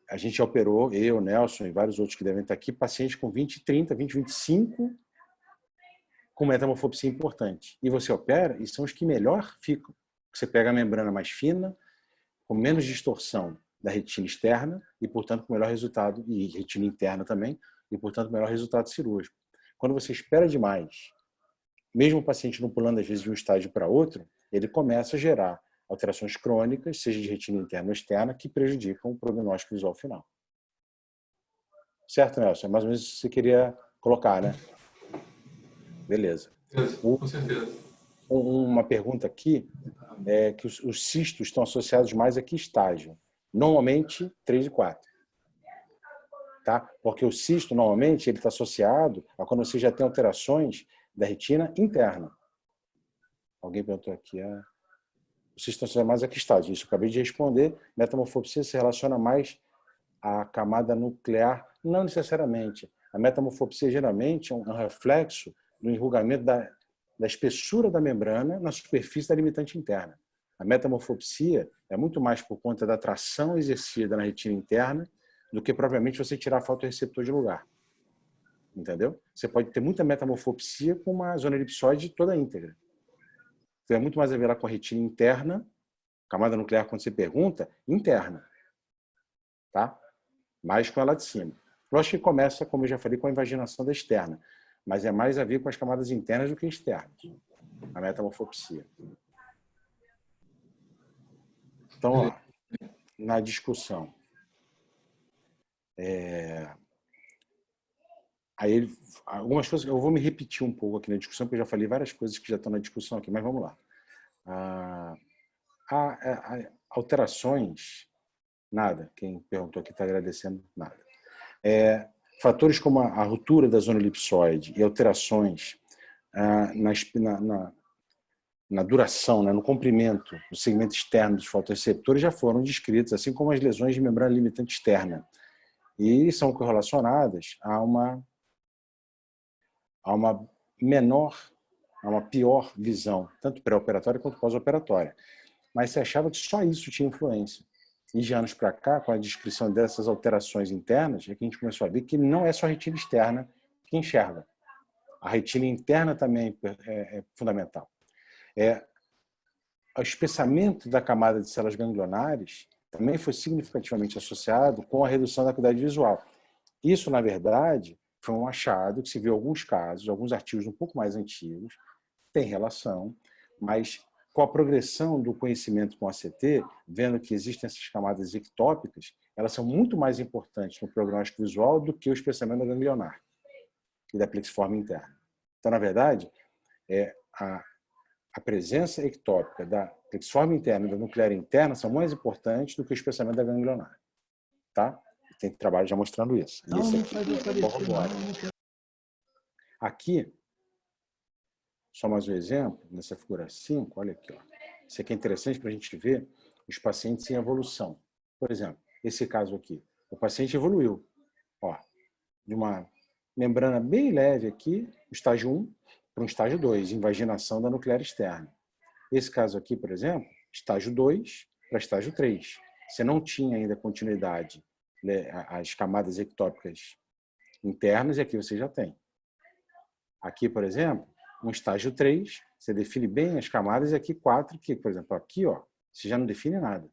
A gente operou, eu, Nelson e vários outros que devem estar aqui, pacientes com 20, 30, 20, 25 com metamorfopsia importante. E você opera e são os que melhor ficam. Você pega a membrana mais fina, com menos distorção da retina externa e, portanto, com melhor resultado, e retina interna também, e, portanto, melhor resultado cirúrgico. Quando você espera demais, mesmo o paciente não pulando, às vezes, de um estágio para outro, ele começa a gerar alterações crônicas, seja de retina interna ou externa, que prejudicam o prognóstico visual final. Certo, Nelson? É mais ou menos isso que você queria colocar, né? Beleza. Com certeza. Uma pergunta aqui é que os cistos estão associados mais a que estágio? Normalmente, 3 e 4. Tá? Porque o cisto, normalmente, ele está associado a quando você já tem alterações da retina interna. Alguém perguntou aqui. O cisto está associado mais a que estágio? Isso eu acabei de responder. Metamorfopsia se relaciona mais à camada nuclear? Não necessariamente. A metamorfopsia, geralmente, é um reflexo do enrugamento da espessura da membrana na superfície da limitante interna. A metamorfopsia é muito mais por conta da tração exercida na retina interna do que propriamente você tirar fotorreceptor de lugar. Entendeu? Você pode ter muita metamorfopsia com uma zona elipsoide toda íntegra. Então é muito mais a ver lá com a retina interna, camada nuclear, quando você pergunta, interna. Tá? Mais com ela de cima. Eu acho que começa, como eu já falei, com a invaginação da externa, mas é mais a ver com as camadas internas do que externas, a metamorfopsia. Então, ó, na discussão, aí algumas coisas, eu vou me repetir um pouco aqui na discussão, porque eu já falei várias coisas que já estão na discussão aqui, mas vamos lá. Alterações, nada, quem perguntou aqui está agradecendo, nada. Fatores como a ruptura da zona elipsoide e alterações na duração, né, no comprimento, no segmento externo dos fotorreceptores já foram descritos, assim como as lesões de membrana limitante externa. E são correlacionadas a uma pior visão, tanto pré-operatória quanto pós-operatória. Mas se achava que só isso tinha influência. E de anos para cá, com a descrição dessas alterações internas, é que a gente começou a ver que não é só a retina externa que enxerga. A retina interna também é fundamental. O espessamento da camada de células ganglionares também foi significativamente associado com a redução da acuidade visual. Isso, na verdade, foi um achado que se viu em alguns casos, alguns artigos um pouco mais antigos, tem relação, mas com a progressão do conhecimento com ACT, vendo que existem essas camadas ectópicas, elas são muito mais importantes no prognóstico visual do que o espessamento da ganglionar e da plexiforme interna. Então, na verdade, a presença ectópica da plexiforme interna e da nuclear interna são mais importantes do que o espessamento da ganglionar. Tá? Tem trabalho já mostrando isso. E esse aqui corrobora. Aqui, só mais um exemplo, nessa figura 5, olha aqui. Ó. Isso aqui é interessante para a gente ver os pacientes em evolução. Por exemplo, esse caso aqui. O paciente evoluiu. Ó, de uma membrana bem leve aqui, estágio 1, para um estágio 2, invaginação da nuclear externa. Esse caso aqui, por exemplo, estágio 2 para estágio 3. Você não tinha ainda continuidade, né, as camadas ectópicas internas, e aqui você já tem. Aqui, por exemplo, um estágio 3, você define bem as camadas, e aqui 4, que, por exemplo, aqui, ó, você já não define nada. A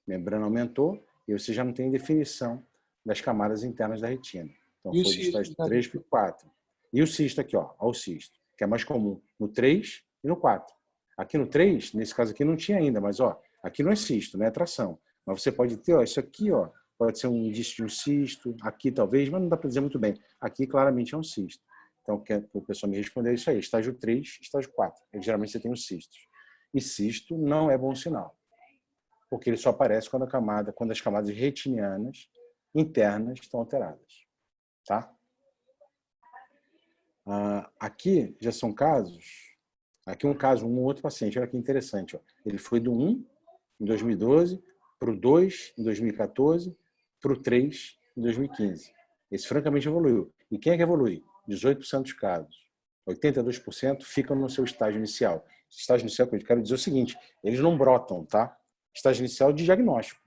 membrana aumentou e você já não tem definição das camadas internas da retina. Então, foi de estágio 3 para o 4. E o cisto aqui, ó o cisto, que é mais comum no 3 e no 4. Aqui no 3, nesse caso aqui, não tinha ainda, mas ó, aqui não é cisto, não é tração. Mas você pode ter, ó, isso aqui, ó, pode ser um indício de um cisto, aqui talvez, mas não dá para dizer muito bem. Aqui claramente é um cisto. Então, o pessoal me respondeu isso aí, estágio 3, estágio 4. Geralmente você tem os cistos. E cisto não é bom sinal, porque ele só aparece quando as camadas retinianas internas estão alteradas. Tá? Aqui já são casos, aqui um outro paciente, olha que interessante. Ó. Ele foi do 1 em 2012, para o 2 em 2014, para o 3 em 2015. Esse francamente evoluiu. E quem é que evolui? 18% dos casos. 82% ficam no seu estágio inicial. Estágio inicial, eu quero dizer o seguinte, eles não brotam, tá? Estágio inicial de diagnóstico.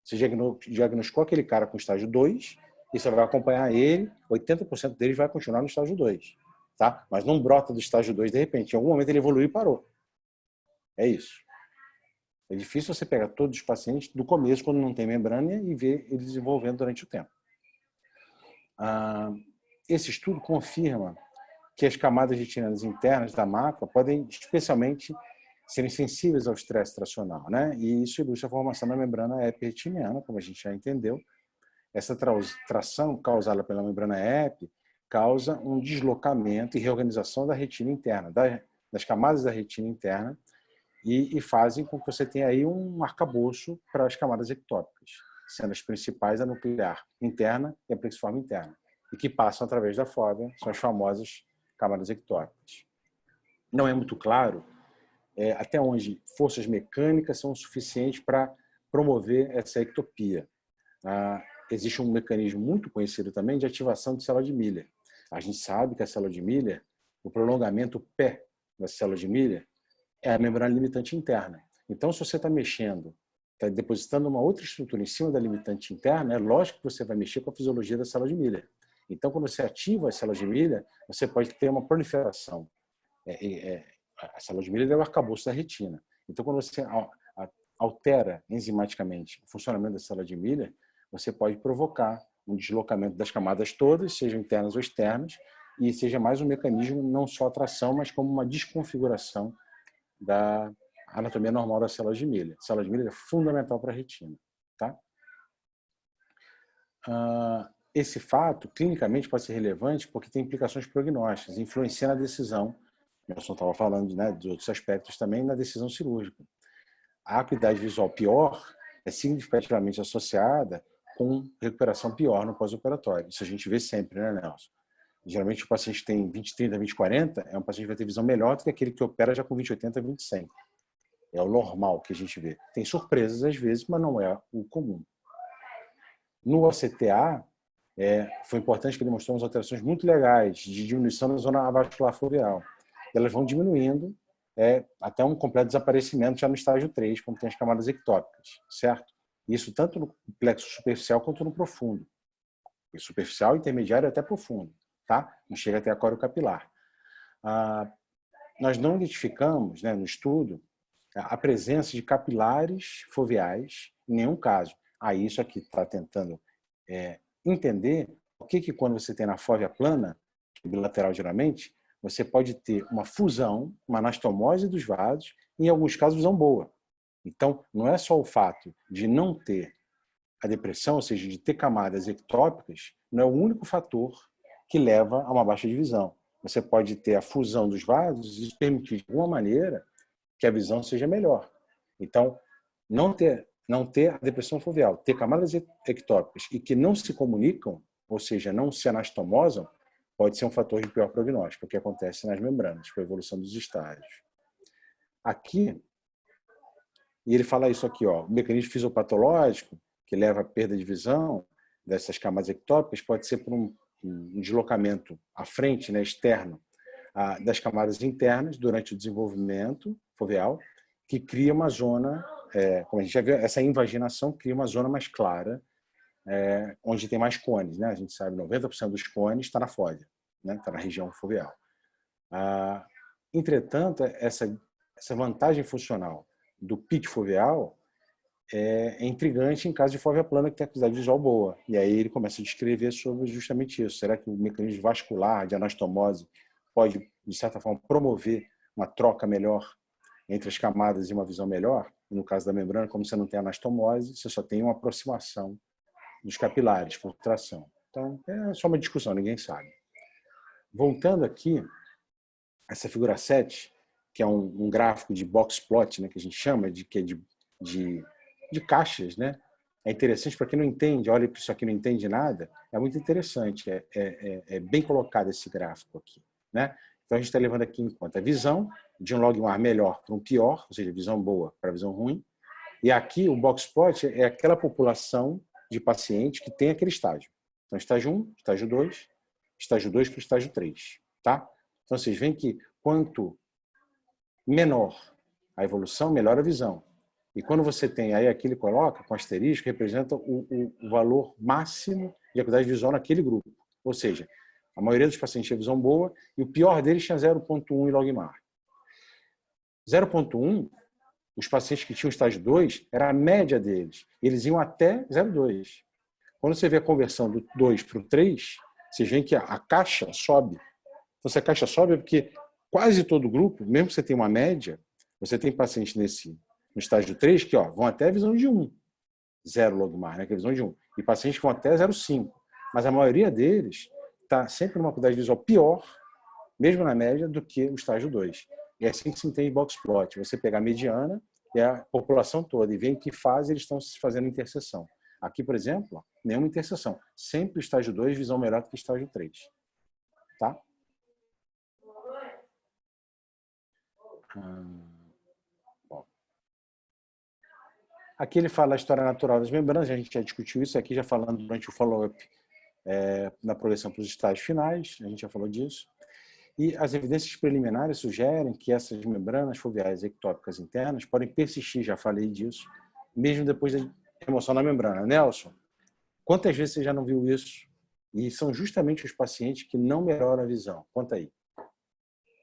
Você diagnosticou aquele cara com estágio 2 e você vai acompanhar ele, 80% deles vai continuar no estágio 2. Tá? Mas não brota do estágio 2 de repente. Em algum momento ele evoluiu e parou. É isso. É difícil você pegar todos os pacientes do começo, quando não tem membrana, e ver eles desenvolvendo durante o tempo. Esse estudo confirma que as camadas retinianas internas da mácula podem especialmente serem sensíveis ao estresse tracional, né? E isso ilustra a formação da membrana epiretiniana, como a gente já entendeu. Essa tração causada pela membrana epi causa um deslocamento e reorganização da retina interna, das camadas da retina interna, e fazem com que você tenha aí um arcabouço para as camadas ectópicas, sendo as principais a nuclear interna e a plexiforme interna, e que passam através da fóvea, são as famosas camadas ectópicas. Não é muito claro até onde forças mecânicas são suficientes para promover essa ectopia. Existe um mecanismo muito conhecido também de ativação de célula de Miller. A gente sabe que a célula de Miller, o prolongamento pé da célula de Miller, é a membrana limitante interna. Então, se você está mexendo, está depositando uma outra estrutura em cima da limitante interna, é lógico que você vai mexer com a fisiologia da célula de Miller. Então, quando você ativa as células de Miller, você pode ter uma proliferação. A célula de Miller é o arcabouço da retina. Então, quando você altera enzimaticamente o funcionamento da célula de Miller, você pode provocar um deslocamento das camadas todas, sejam internas ou externas, e seja mais um mecanismo não só atração, mas como uma desconfiguração da anatomia normal da célula de Miller. A célula de Miller é fundamental para a retina. Tá? Esse fato, clinicamente, pode ser relevante porque tem implicações prognósticas, influencia na decisão. O Nelson estava falando, né, de outros aspectos também, na decisão cirúrgica. A acuidade visual pior é significativamente associada com recuperação pior no pós-operatório. Isso a gente vê sempre, né, Nelson? Geralmente o paciente tem 20/30, 20/40, é um paciente que vai ter visão melhor do que aquele que opera já com 20/80, 20/100. É o normal que a gente vê. Tem surpresas às vezes, mas não é o comum. No ACTA, foi importante que ele mostrou umas alterações muito legais de diminuição da zona avascular foveal. Elas vão diminuindo até um completo desaparecimento já no estágio 3, quando tem as camadas ectópicas, certo? Isso tanto no plexo superficial quanto no profundo. Superficial, intermediário e até profundo. Tá? Não chega até a córeo capilar. Nós não identificamos, né, no estudo, a presença de capilares foveais em nenhum caso. Isso aqui está tentando entender por que quando você tem na fóvea plana, bilateral geralmente, você pode ter uma fusão, uma anastomose dos vasos, e em alguns casos visão boa. Então, não é só o fato de não ter a depressão, ou seja, de ter camadas ectópicas, não é o único fator que leva a uma baixa de visão. Você pode ter a fusão dos vasos e permitir, de alguma maneira, que a visão seja melhor. Então, não ter a depressão foveal, ter camadas ectópicas e que não se comunicam, ou seja, não se anastomosam, pode ser um fator de pior prognóstico, o que acontece nas membranas, com a evolução dos estágios. Aqui, e ele fala isso aqui, ó, o mecanismo fisiopatológico que leva à perda de visão dessas camadas ectópicas pode ser por um deslocamento à frente, né, externo, das camadas internas durante o desenvolvimento foveal, que cria uma zona, como a gente já viu, essa invaginação cria uma zona mais clara, onde tem mais cones, né? A gente sabe 90% dos cones está na fóvea, né? Está na região foveal. Entretanto, essa vantagem funcional do PIC foveal é intrigante em caso de fóvea plana que tem acuidade visual boa. E aí ele começa a descrever sobre justamente isso. Será que o mecanismo vascular de anastomose pode, de certa forma, promover uma troca melhor entre as camadas e uma visão melhor. No caso da membrana, como você não tem anastomose, você só tem uma aproximação dos capilares, filtração. Então, é só uma discussão, ninguém sabe. Voltando aqui, essa figura 7, que é um gráfico de box plot, né, que a gente chama de caixas, né? É interessante para quem não entende, olha para isso aqui e não entende nada, é muito interessante, é bem colocado esse gráfico aqui, né? Então a gente está levando aqui em conta a visão de um logMAR melhor para um pior, ou seja, visão boa para visão ruim, e aqui o box plot é aquela população de pacientes que tem aquele estágio. Então estágio 1, estágio 2, estágio 2 para o estágio 3, tá? Então vocês veem que quanto menor a evolução, melhor a visão. E quando você tem aí, aqui ele coloca com asterisco, representa o valor máximo de acuidade visual naquele grupo. Ou seja, a maioria dos pacientes tinha visão boa e o pior deles tinha 0,1 em logMAR. 0,1, os pacientes que tinham estágio 2, era a média deles. Eles iam até 0,2. Quando você vê a conversão do 2 para o 3, vocês veem que a caixa sobe. Então, se a caixa sobe é porque quase todo grupo, mesmo que você tenha uma média, você tem pacientes no estágio 3 que vão até a visão de 1, 0 logMAR, né, que é a visão de 1, e pacientes que vão até 0,5. Mas a maioria deles está sempre numa acuidade visual pior, mesmo na média, do que o estágio 2. E é assim que se entende box plot. Você pegar a mediana e a população toda e ver em que fase eles estão se fazendo interseção. Aqui, por exemplo, nenhuma interseção. Sempre estágio 2, visão melhor do que estágio 3. Tá? Bom. Aqui ele fala a história natural das membranas, a gente já discutiu isso aqui, já falando durante o follow-up na progressão para os estágios finais, a gente já falou disso. E as evidências preliminares sugerem que essas membranas foveais ectópicas internas podem persistir, já falei disso, mesmo depois da remoção da membrana. Nelson, quantas vezes você já não viu isso? E são justamente os pacientes que não melhoram a visão. Conta aí.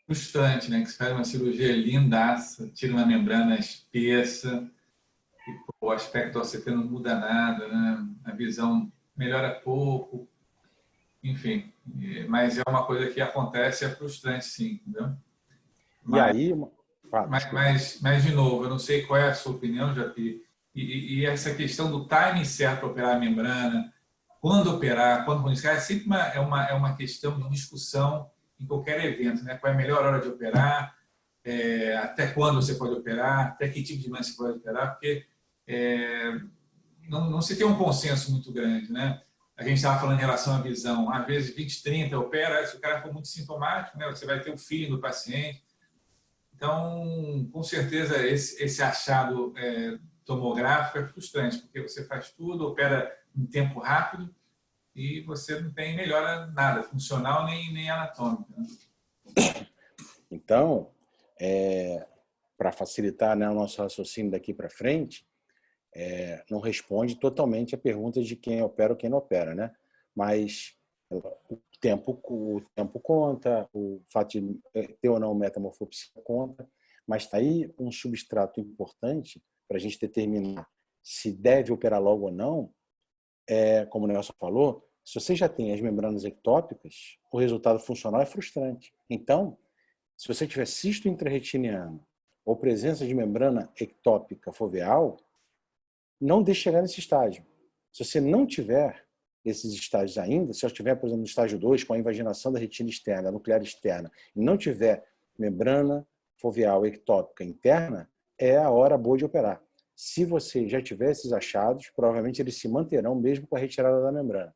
Frustrante, né? Que você faz uma cirurgia lindaça, tira uma membrana espessa, e o aspecto OCT não muda nada, né? A visão melhora pouco, enfim. Mas é uma coisa que acontece, é frustrante, sim, entendeu? Mas, e aí... Mas, de novo, eu não sei qual é a sua opinião, Japi, e essa questão do timing certo para operar a membrana, quando operar, quando comunicar, é sempre uma questão de discussão em qualquer evento, né? Qual é a melhor hora de operar, até quando você pode operar, até que tipo de doença você pode operar, porque não se tem um consenso muito grande, né? A gente estava falando em relação à visão, às vezes 20/30 opera, se o cara for muito sintomático, né? Você vai ter o feeling do paciente. Então, com certeza, esse achado tomográfico é frustrante, porque você faz tudo, opera em tempo rápido e você não tem melhora nada, funcional nem anatômica. Né? Então, para facilitar, né, o nosso raciocínio daqui para frente, não responde totalmente a pergunta de quem opera ou quem não opera, né? Mas o tempo conta, o fato de ter ou não metamorfopsia conta, mas está aí um substrato importante para a gente determinar se deve operar logo ou não. Como o Nelson falou, se você já tem as membranas ectópicas, o resultado funcional é frustrante. Então, se você tiver cisto intrarretiniano ou presença de membrana ectópica foveal, não deixe chegar nesse estágio. Se você não tiver esses estágios ainda, se você estiver, por exemplo, no estágio 2, com a invaginação da retina externa, nuclear externa, e não tiver membrana foveal ectópica interna, é a hora boa de operar. Se você já tiver esses achados, provavelmente eles se manterão mesmo com a retirada da membrana.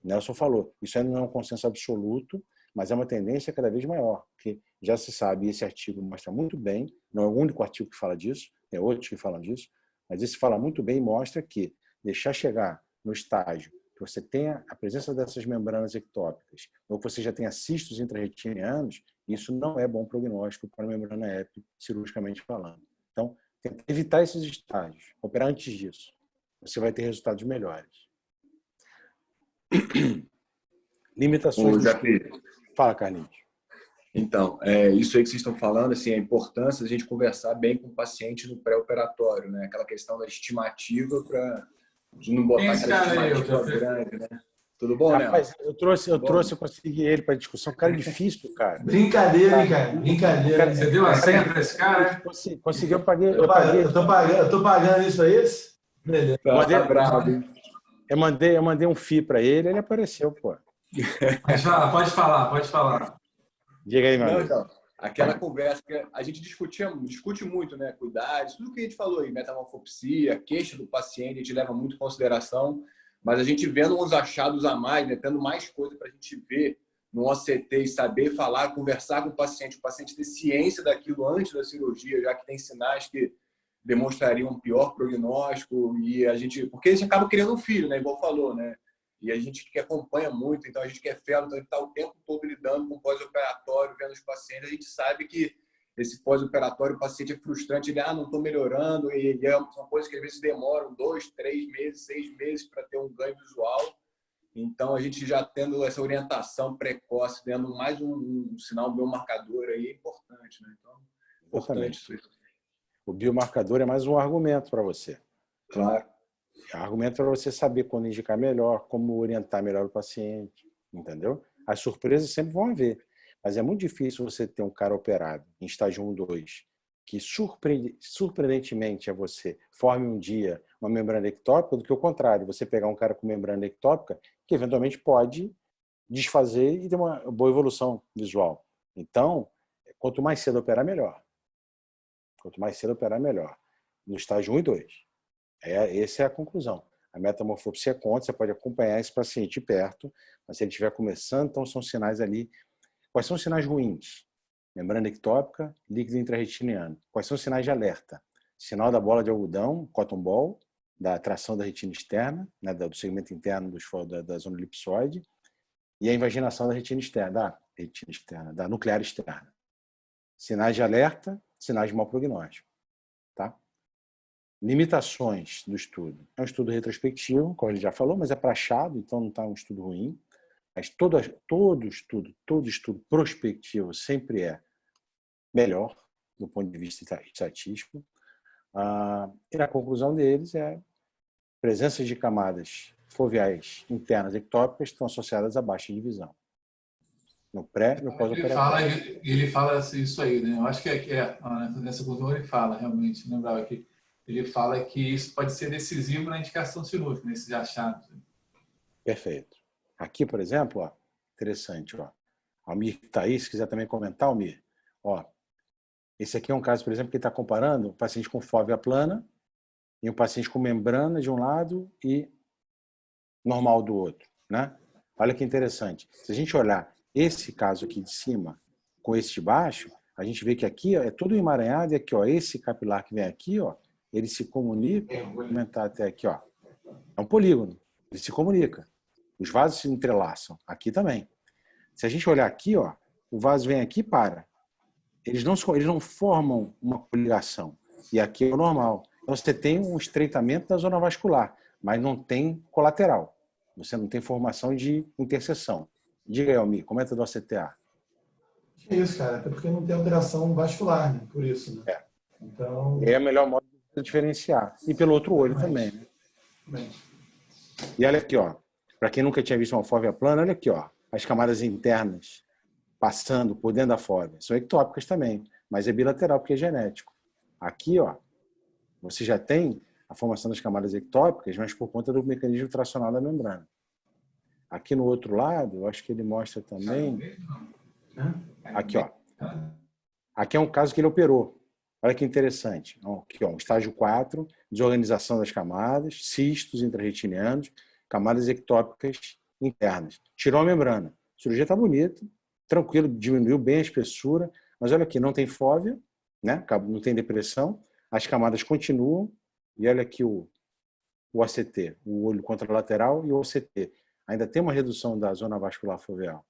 Nelson falou, isso ainda não é um consenso absoluto, mas é uma tendência cada vez maior, porque já se sabe, e esse artigo mostra muito bem, não é o único artigo que fala disso, tem outros que falam disso, mas esse fala muito bem e mostra que deixar chegar no estágio que você tenha a presença dessas membranas ectópicas, ou que você já tenha cistos intrarretinianos, isso não é bom prognóstico para a membrana EP, cirurgicamente falando. Então, tenta evitar esses estágios, operar antes disso. Você vai ter resultados melhores. Limitações do estudo. Fala, Carlinhos. Então, isso aí que vocês estão falando, assim, a importância de a gente conversar bem com o paciente no pré-operatório, né? Aquela questão da estimativa para não botar aquela estimativa grande, né? Tudo bom, Léo? Rapaz, eu consegui ele para discussão. Cara difícil, cara. Brincadeira, hein, cara? Brincadeira. Você deu a senha para esse cara, né? Conseguiu, eu paguei. Eu tô pagando isso aí? Beleza. Tá bravo, hein? Eu mandei um FII para ele apareceu, pô. Pode falar. Diga aí, meu amigo. Então, aquela conversa que a gente discute muito, né? Cuidados, tudo que a gente falou aí, metamorfopsia, queixa do paciente, a gente leva muito em consideração, mas a gente vendo uns achados a mais, né? Tendo mais coisa para a gente ver no OCT e saber falar, conversar com o paciente ter ciência daquilo antes da cirurgia, já que tem sinais que demonstrariam um pior prognóstico, e porque a gente acaba criando um filho, né? Igual falou, né? E a gente que acompanha muito, então a gente que é fellow, então a gente está o tempo todo lidando com o pós-operatório, vendo os pacientes, a gente sabe que esse pós-operatório, o paciente é frustrante, ele, não estou melhorando, e são coisas que às vezes demoram 2, 3 meses, 6 meses para ter um ganho visual. Então, a gente já tendo essa orientação precoce, tendo mais um sinal biomarcador aí, é importante, né? Então, importante isso. O biomarcador é mais um argumento para você. Claro. É um argumento para você saber quando indicar melhor, como orientar melhor o paciente, entendeu? As surpresas sempre vão haver, mas é muito difícil você ter um cara operado em estágio 1, 2, que surpreendentemente a você forme um dia uma membrana ectópica, do que o contrário, você pegar um cara com membrana ectópica que eventualmente pode desfazer e ter uma boa evolução visual. Então, quanto mais cedo operar, melhor. Quanto mais cedo operar, melhor. No estágio 1 e 2. Essa é a conclusão. A metamorfopsia conta, você pode acompanhar esse paciente de perto, mas se ele estiver começando, então são sinais ali. Quais são os sinais ruins? Membrana ectópica, líquido intrarretiniano. Quais são os sinais de alerta? Sinal da bola de algodão, cotton ball, da tração da retina externa, né, do segmento interno da zona elipsoide, e a invaginação da retina externa, da nuclear externa. Sinais de alerta, sinais de mau prognóstico. Tá? Limitações do estudo. É um estudo retrospectivo, como ele já falou, mas é para achado, então não está um estudo ruim. Mas todo estudo prospectivo sempre é melhor do ponto de vista estatístico. E a conclusão deles é a presença de camadas foveais internas ectópicas estão associadas à baixa de visão. No pré e no pós-operatório. Ele fala isso aí, né? Eu acho que nessa conclusão ele fala, realmente, lembrava que ele fala que isso pode ser decisivo na indicação cirúrgica, nesses achados. Perfeito. Aqui, por exemplo, ó, interessante, ó. Almir está aí, se quiser também comentar, Almir. Ó, esse aqui é um caso, por exemplo, que está comparando um paciente com fóvea plana e um paciente com membrana de um lado e normal do outro, né? Olha que interessante. Se a gente olhar esse caso aqui de cima com esse de baixo, a gente vê que aqui ó, é todo emaranhado e aqui, ó, esse capilar que vem aqui, ó, ele se comunica, vou comentar até aqui, ó. É um polígono, ele se comunica. Os vasos se entrelaçam, aqui também. Se a gente olhar aqui, ó, o vaso vem aqui e para. Eles não formam uma coligação. E aqui é o normal. Então você tem um estreitamento da zona vascular, mas não tem colateral. Você não tem formação de interseção. Diga aí, Almir, comenta do ACTA. É isso, cara. Até porque não tem alteração vascular, né? Por isso, né? É. Então... É o melhor modo de diferenciar. E pelo outro olho também, né? E olha aqui, ó. Para quem nunca tinha visto uma fóvea plana, olha aqui, ó. As camadas internas passando por dentro da fóvea. São ectópicas também, mas é bilateral porque é genético. Aqui, ó, você já tem a formação das camadas ectópicas, mas por conta do mecanismo tracional da membrana. Aqui no outro lado, eu acho que ele mostra também... Aqui, ó. Aqui é um caso que ele operou. Olha que interessante. Aqui, ó, um estágio 4, desorganização das camadas, cistos intrarretinianos, camadas ectópicas internas. Tirou a membrana. A cirurgia está bonita, tranquilo, diminuiu bem a espessura, mas olha aqui, não tem fóvea, né? Não tem depressão, as camadas continuam, e olha aqui o OCT, o olho contralateral e o OCT. Ainda tem uma redução da zona vascular foveal.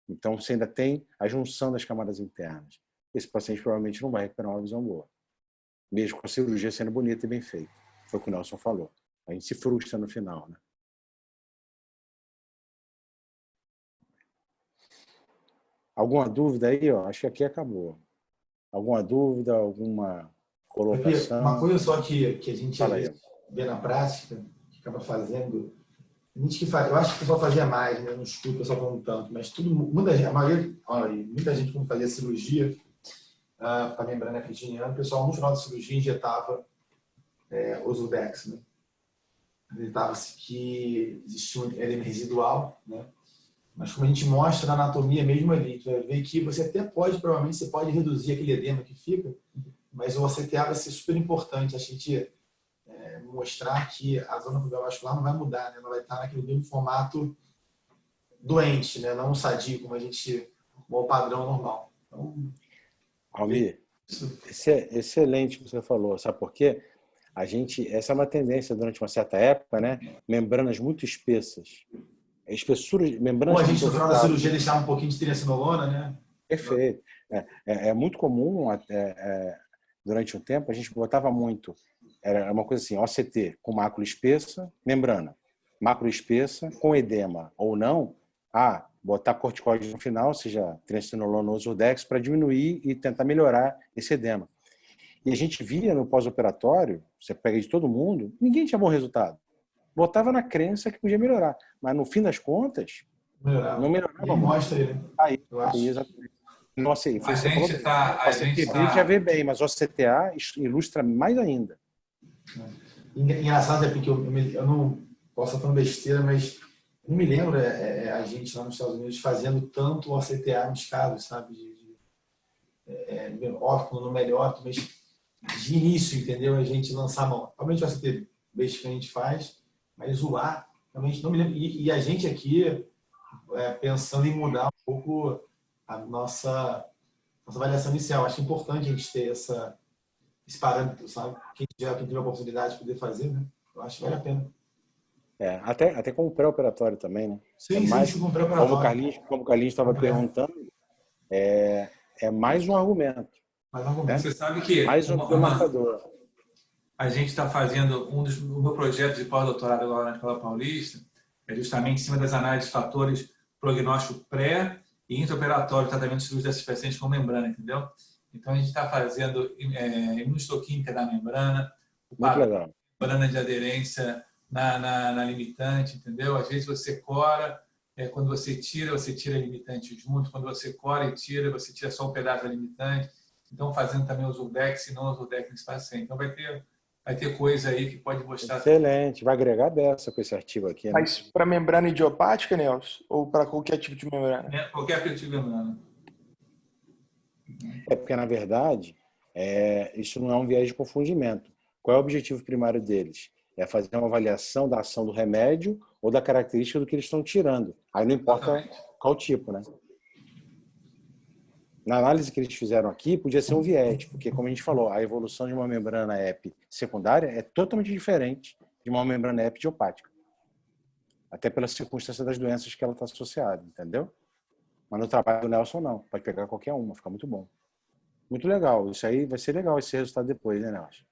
Então, você ainda tem a junção das camadas internas. Esse paciente provavelmente não vai recuperar uma visão boa, mesmo com a cirurgia sendo bonita e bem feita. Foi o que o Nelson falou. A gente se frustra no final, né? Alguma dúvida aí? Ó? Acho que aqui acabou. Alguma dúvida, alguma colocação? Uma coisa só que a gente vê na prática, que acaba fazendo, Gente que faz, eu acho que o pessoal fazia mais, né? Não escuto o pessoal falando tanto, mas a maioria, olha, muita gente quando fazia cirurgia para membrana retiniana, o pessoal no final da cirurgia injetava Ozurdex, né? Acreditava-se que existia um edema residual, né? Mas como a gente mostra na anatomia mesmo ali, tu vai ver que você até pode, provavelmente, você pode reduzir aquele edema que fica, mas o OCTA vai ser super importante a gente mostrar que a zona pubial vascular não vai mudar, né? Ela vai estar naquele mesmo formato doente, né? Não sadio, como o padrão normal. Então, Almir, excelente o que você falou, sabe por quê? Essa é uma tendência durante uma certa época, né? Membranas muito espessas. Espessuras, membranas ou a gente no final da depositadas. cirurgia deixar um pouquinho de triacinolona, né? Perfeito. É muito comum, durante um tempo, a gente botava muito. Era uma coisa assim, OCT com mácula espessa, membrana. Mácula espessa, com edema ou não, botar corticoide no final, seja triacinolona ou Ozurdex, para diminuir e tentar melhorar esse edema. E a gente via no pós-operatório, você pega de todo mundo, ninguém tinha bom resultado. Botava na crença que podia melhorar. Mas no fim das contas, não melhorava muito. Mostra aí, né? Exatamente. Nossa, A gente tá já vê bem, mas o CTA ilustra mais ainda. Engraçado é porque eu não posso estar falando besteira, mas não me lembro a gente lá nos Estados Unidos fazendo tanto o CTA nos casos, sabe? Óbvio, não melhor, mas de início, entendeu? A gente lançar a mão. Realmente o ACT besta que a gente faz, mas o A, realmente não me lembro. E a gente aqui, pensando em mudar um pouco a nossa avaliação inicial. Acho importante a gente ter esse parâmetro, sabe? Quem tiver a oportunidade de poder fazer, né? Eu acho que vale a pena. Até como pré-operatório também, né? Sim, como pré-operatório. Como o Carlinhos estava perguntando, é mais um argumento. Né? Você sabe que mais um marcador. A gente está fazendo o meu projeto de pós-doutorado agora na Escola Paulista, é justamente em cima das análises de fatores prognóstico pré e intraoperatório, tratamento cirúrgico desses pacientes com membrana, entendeu? Então, a gente está fazendo imunohistoquímica da membrana, o padrão membrana de aderência na limitante, entendeu? Às vezes você cora, quando você tira a limitante junto, quando você cora e tira, você tira só um pedaço da limitante. Então, fazendo também o Ozurdex e não o Ozurdex nesse paciente. Então, vai ter coisa aí que pode mostrar. Excelente, vai agregar a beça com esse artigo aqui. Né? Mas para membrana idiopática, Nelson? Ou para qualquer tipo de membrana? Qualquer tipo de membrana. Porque, na verdade, isso não é um viés de confundimento. Qual é o objetivo primário deles? É fazer uma avaliação da ação do remédio ou da característica do que eles estão tirando. Aí não importa qual tipo, né? Na análise que eles fizeram aqui, podia ser um viés, porque, como a gente falou, a evolução de uma membrana EP secundária é totalmente diferente de uma membrana EP idiopática. Até pela circunstância das doenças que ela está associada, entendeu? Mas no trabalho do Nelson, não. Pode pegar qualquer uma, fica muito bom. Muito legal. Isso aí vai ser legal, esse resultado depois, né, Nelson?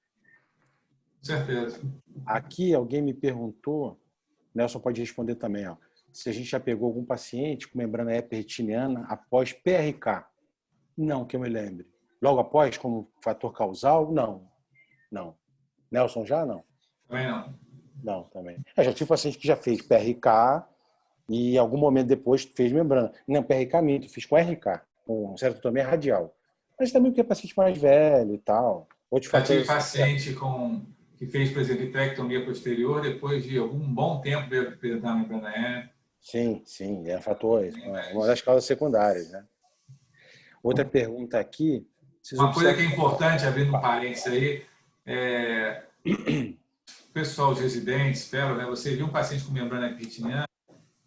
Com certeza. Aqui, alguém me perguntou, Nelson pode responder também, se a gente já pegou algum paciente com membrana EP retiniana após PRK. Não, que eu me lembre. Logo após, como fator causal? Não. Nelson já? Não. Também não. Não, também. Já tive paciente que já fez PRK e em algum momento depois fez membrana. Não, PRK minto, fiz com RK, com cerotomia radial. Mas também porque é paciente mais velho e tal. Já tive paciente que fez, por exemplo, vitrectomia posterior, depois de algum bom tempo veio apresentar a membrana E. Sim, é fator, uma das causas secundárias, né? Outra pergunta aqui. Uma coisa que é importante, abrindo um parênteses aí, pessoal, os residentes, né? Você viu um paciente com membrana retiniana,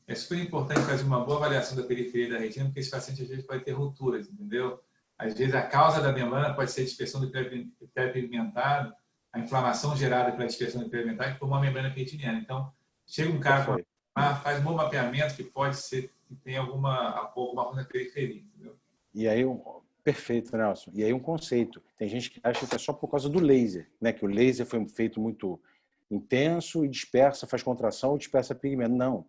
é super importante fazer uma boa avaliação da periferia da retina, porque esse paciente às vezes pode ter rupturas, entendeu? Às vezes a causa da membrana pode ser a dispersão do hiperpigmentado, a inflamação gerada pela dispersão do hiperpigmentado por uma membrana retiniana. Então, chega um cara faz um bom mapeamento que pode ser que tenha alguma coisa na periferia, entendeu? E aí, perfeito, Nelson. E aí um conceito. Tem gente que acha que é só por causa do laser, né? Que o laser foi feito muito intenso e dispersa, faz contração e dispersa pigmento. Não.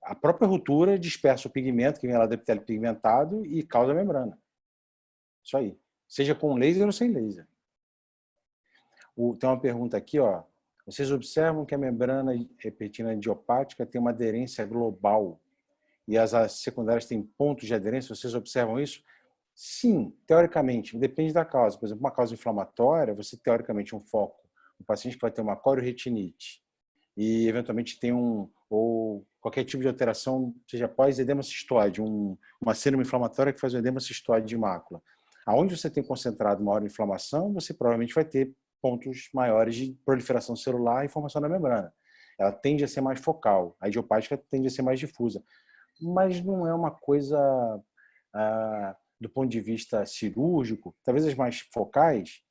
A própria ruptura dispersa o pigmento, que vem lá do epitélio pigmentado e causa a membrana. Isso aí. Seja com laser ou sem laser. Tem uma pergunta aqui, vocês observam que a membrana retina idiopática tem uma aderência global e as secundárias têm pontos de aderência? Vocês observam isso? Sim, teoricamente, depende da causa. Por exemplo, uma causa inflamatória, você teoricamente um foco, um paciente que vai ter uma corioretinite e eventualmente tem ou qualquer tipo de alteração, seja pós-edema cistoide, uma síndrome inflamatória que faz um edema cistoide de mácula. Aonde você tem concentrado maior inflamação, você provavelmente vai ter pontos maiores de proliferação celular e formação da membrana. Ela tende a ser mais focal, a idiopática tende a ser mais difusa, mas não é uma coisa do ponto de vista cirúrgico. Talvez as mais focais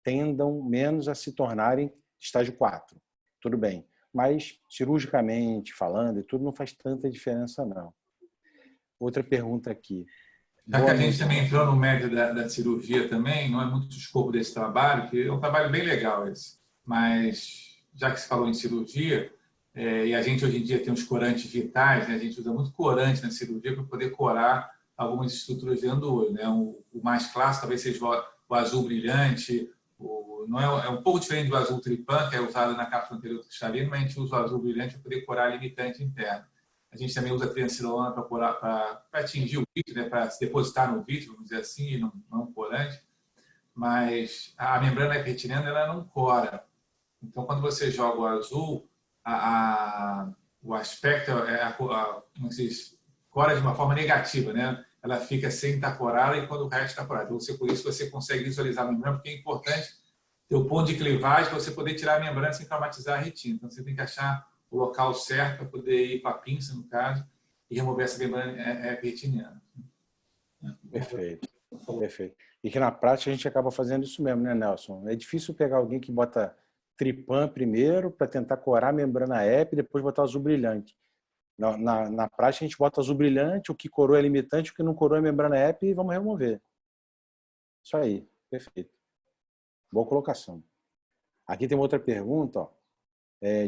tendam menos a se tornarem estágio 4, tudo bem, mas cirurgicamente falando e tudo não faz tanta diferença não. Outra pergunta aqui. Já que a gente também entrou no mérito da cirurgia também, não é muito o escopo desse trabalho, que é um trabalho bem legal esse. Mas, já que se falou em cirurgia, e a gente hoje em dia tem os corantes vitais, né? A gente usa muito corante na cirurgia para poder corar algumas estruturas dentro do olho, né? O mais clássico talvez seja o azul brilhante, não é um pouco diferente do azul tripã, que é usado na cápsula anterior cristalina, mas a gente usa o azul brilhante para poder corar a limitante interna. A gente também usa a triancilona para atingir o vítreo, né, para se depositar no vítreo, vamos dizer assim, e não corante. Mas a membrana retiniana ela não cora. Então, quando você joga o azul, o aspecto como se diz, cora de uma forma negativa, né? Ela fica sem estar corada e quando o resto está corado. Então, por isso você consegue visualizar a membrana, porque é importante ter o ponto de clivagem para você poder tirar a membrana sem traumatizar a retina. Então, você tem que achar o local certo para poder ir com a pinça, no caso, e remover essa membrana retiniana. Perfeito, perfeito. E que na prática a gente acaba fazendo isso mesmo, né, Nelson? É difícil pegar alguém que bota tripã primeiro para tentar corar a membrana EP e depois botar azul brilhante. Na prática a gente bota azul brilhante, o que corou é limitante, o que não corou é membrana EP e vamos remover. Isso aí, perfeito. Boa colocação. Aqui tem uma outra pergunta, ó.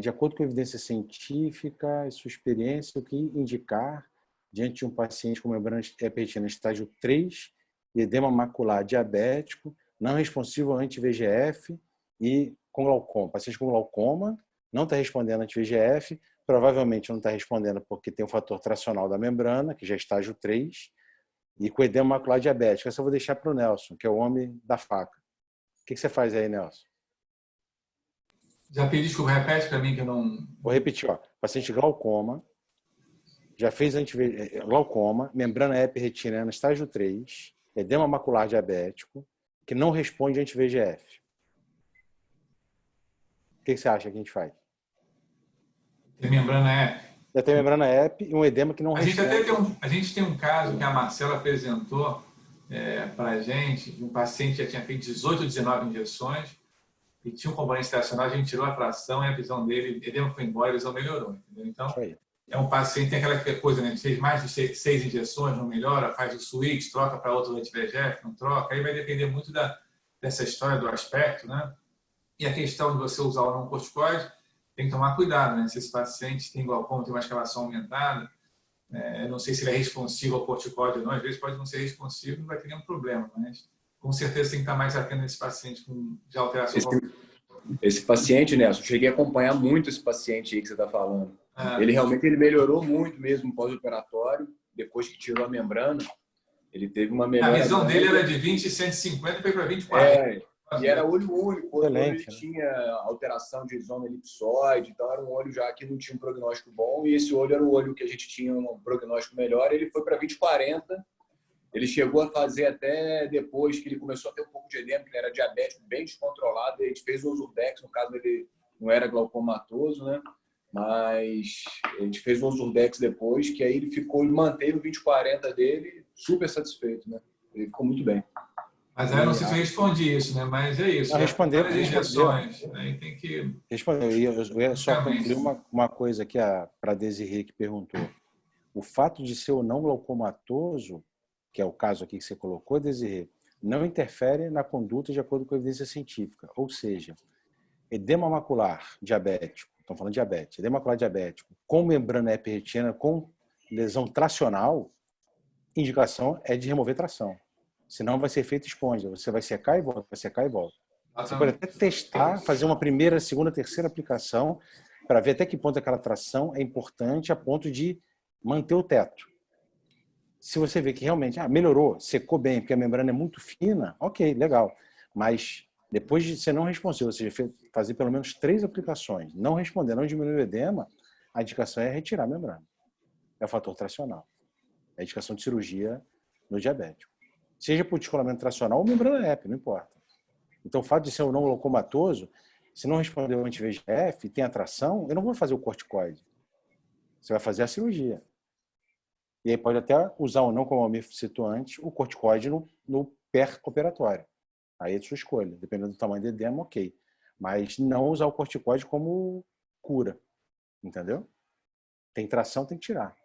De acordo com a evidência científica e sua experiência, o que indicar diante de um paciente com membrana retina estágio 3, edema macular diabético, não responsivo ao anti-VEGF e com glaucoma? Paciente com glaucoma não está respondendo anti-VEGF, provavelmente não está respondendo porque tem o fator tracional da membrana, que já é estágio 3, e com edema macular diabético. Essa eu vou deixar para o Nelson, que é o homem da faca. O que você faz aí, Nelson? Já pedi desculpa, repete para mim que eu não... Vou repetir, ó. Paciente glaucoma, já fez glaucoma, membrana epiretiniana estágio 3, edema macular diabético, que não responde anti-VEGF. O que você acha que a gente faz? Tem membrana EP. Já tem membrana EP e um edema que não responde. A gente tem um caso que a Marcela apresentou para a gente, de um paciente que já tinha feito 18 ou 19 injeções, e tinha um componente estacional, a gente tirou a tração e a visão dele, o edema foi embora, a visão melhorou. Entendeu? Então, é um paciente, tem aquela coisa, né? Fez mais de 6 injeções, não melhora, faz o switch, troca para outro anti-VEGF, não troca. Aí vai depender muito dessa história do aspecto, né? E a questão de você usar o não corticoide, tem que tomar cuidado, né? Se esse paciente tem glaucoma, tem uma escalação aumentada, não sei se ele é responsivo ao corticoide ou não, às vezes pode não ser responsivo, não vai ter nenhum problema, mas com certeza tem que estar mais atento nesse paciente de alteração. Esse paciente, Nelson, eu cheguei a acompanhar muito esse paciente aí que você está falando. Ele realmente melhorou muito mesmo pós-operatório, depois que tirou a membrana. Ele teve uma melhora. A visão dele era de 20 e 150, foi para 24. E era olho único. Ele tinha alteração de zona elipsoide, então era um olho já que não tinha um prognóstico bom, e esse olho era o olho que a gente tinha um prognóstico melhor. Ele foi para 20/40. Ele chegou a fazer até depois que ele começou a ter um pouco de edema, que ele era diabético, bem descontrolado. A gente fez o Ozurdex, no caso ele não era glaucomatoso, né? Mas a gente fez o Ozurdex depois, que aí ele manteve o 20/40 dele, super satisfeito, né? Ele ficou muito bem. Mas aí eu não sei se eu respondi isso, né? Mas é isso. Respondeu. Aí tem que... Respondeu. Eu ia só concluir uma coisa aqui para a Desirê, que perguntou. O fato de ser ou não glaucomatoso, que é o caso aqui que você colocou, Desirê, não interfere na conduta de acordo com a evidência científica. Ou seja, edema macular diabético, estamos falando de diabetes, edema macular diabético com membrana epiretina, com lesão tracional, indicação é de remover tração. Senão vai ser efeito esponja. Você vai secar e volta, vai secar e volta. Você pode até testar, fazer uma primeira, segunda, terceira aplicação para ver até que ponto aquela tração é importante a ponto de manter o teto. Se você vê que realmente melhorou, secou bem, porque a membrana é muito fina, ok, legal. Mas depois de ser não responsivo, ou seja, fazer pelo menos 3 aplicações, não responder, não diminuir o edema, a indicação é retirar a membrana. É o fator tracional. É a indicação de cirurgia no diabético. Seja por descolamento tracional ou membrana EP, não importa. Então, o fato de ser um não locomatoso, se não responder o anti-VEGF, tem atração, eu não vou fazer o corticoide. Você vai fazer a cirurgia. E aí pode até usar ou não, como o Almir citou antes, o corticoide no pré-operatório. Aí é de sua escolha. Dependendo do tamanho do edema, ok. Mas não usar o corticoide como cura. Entendeu? Tem tração, tem que tirar.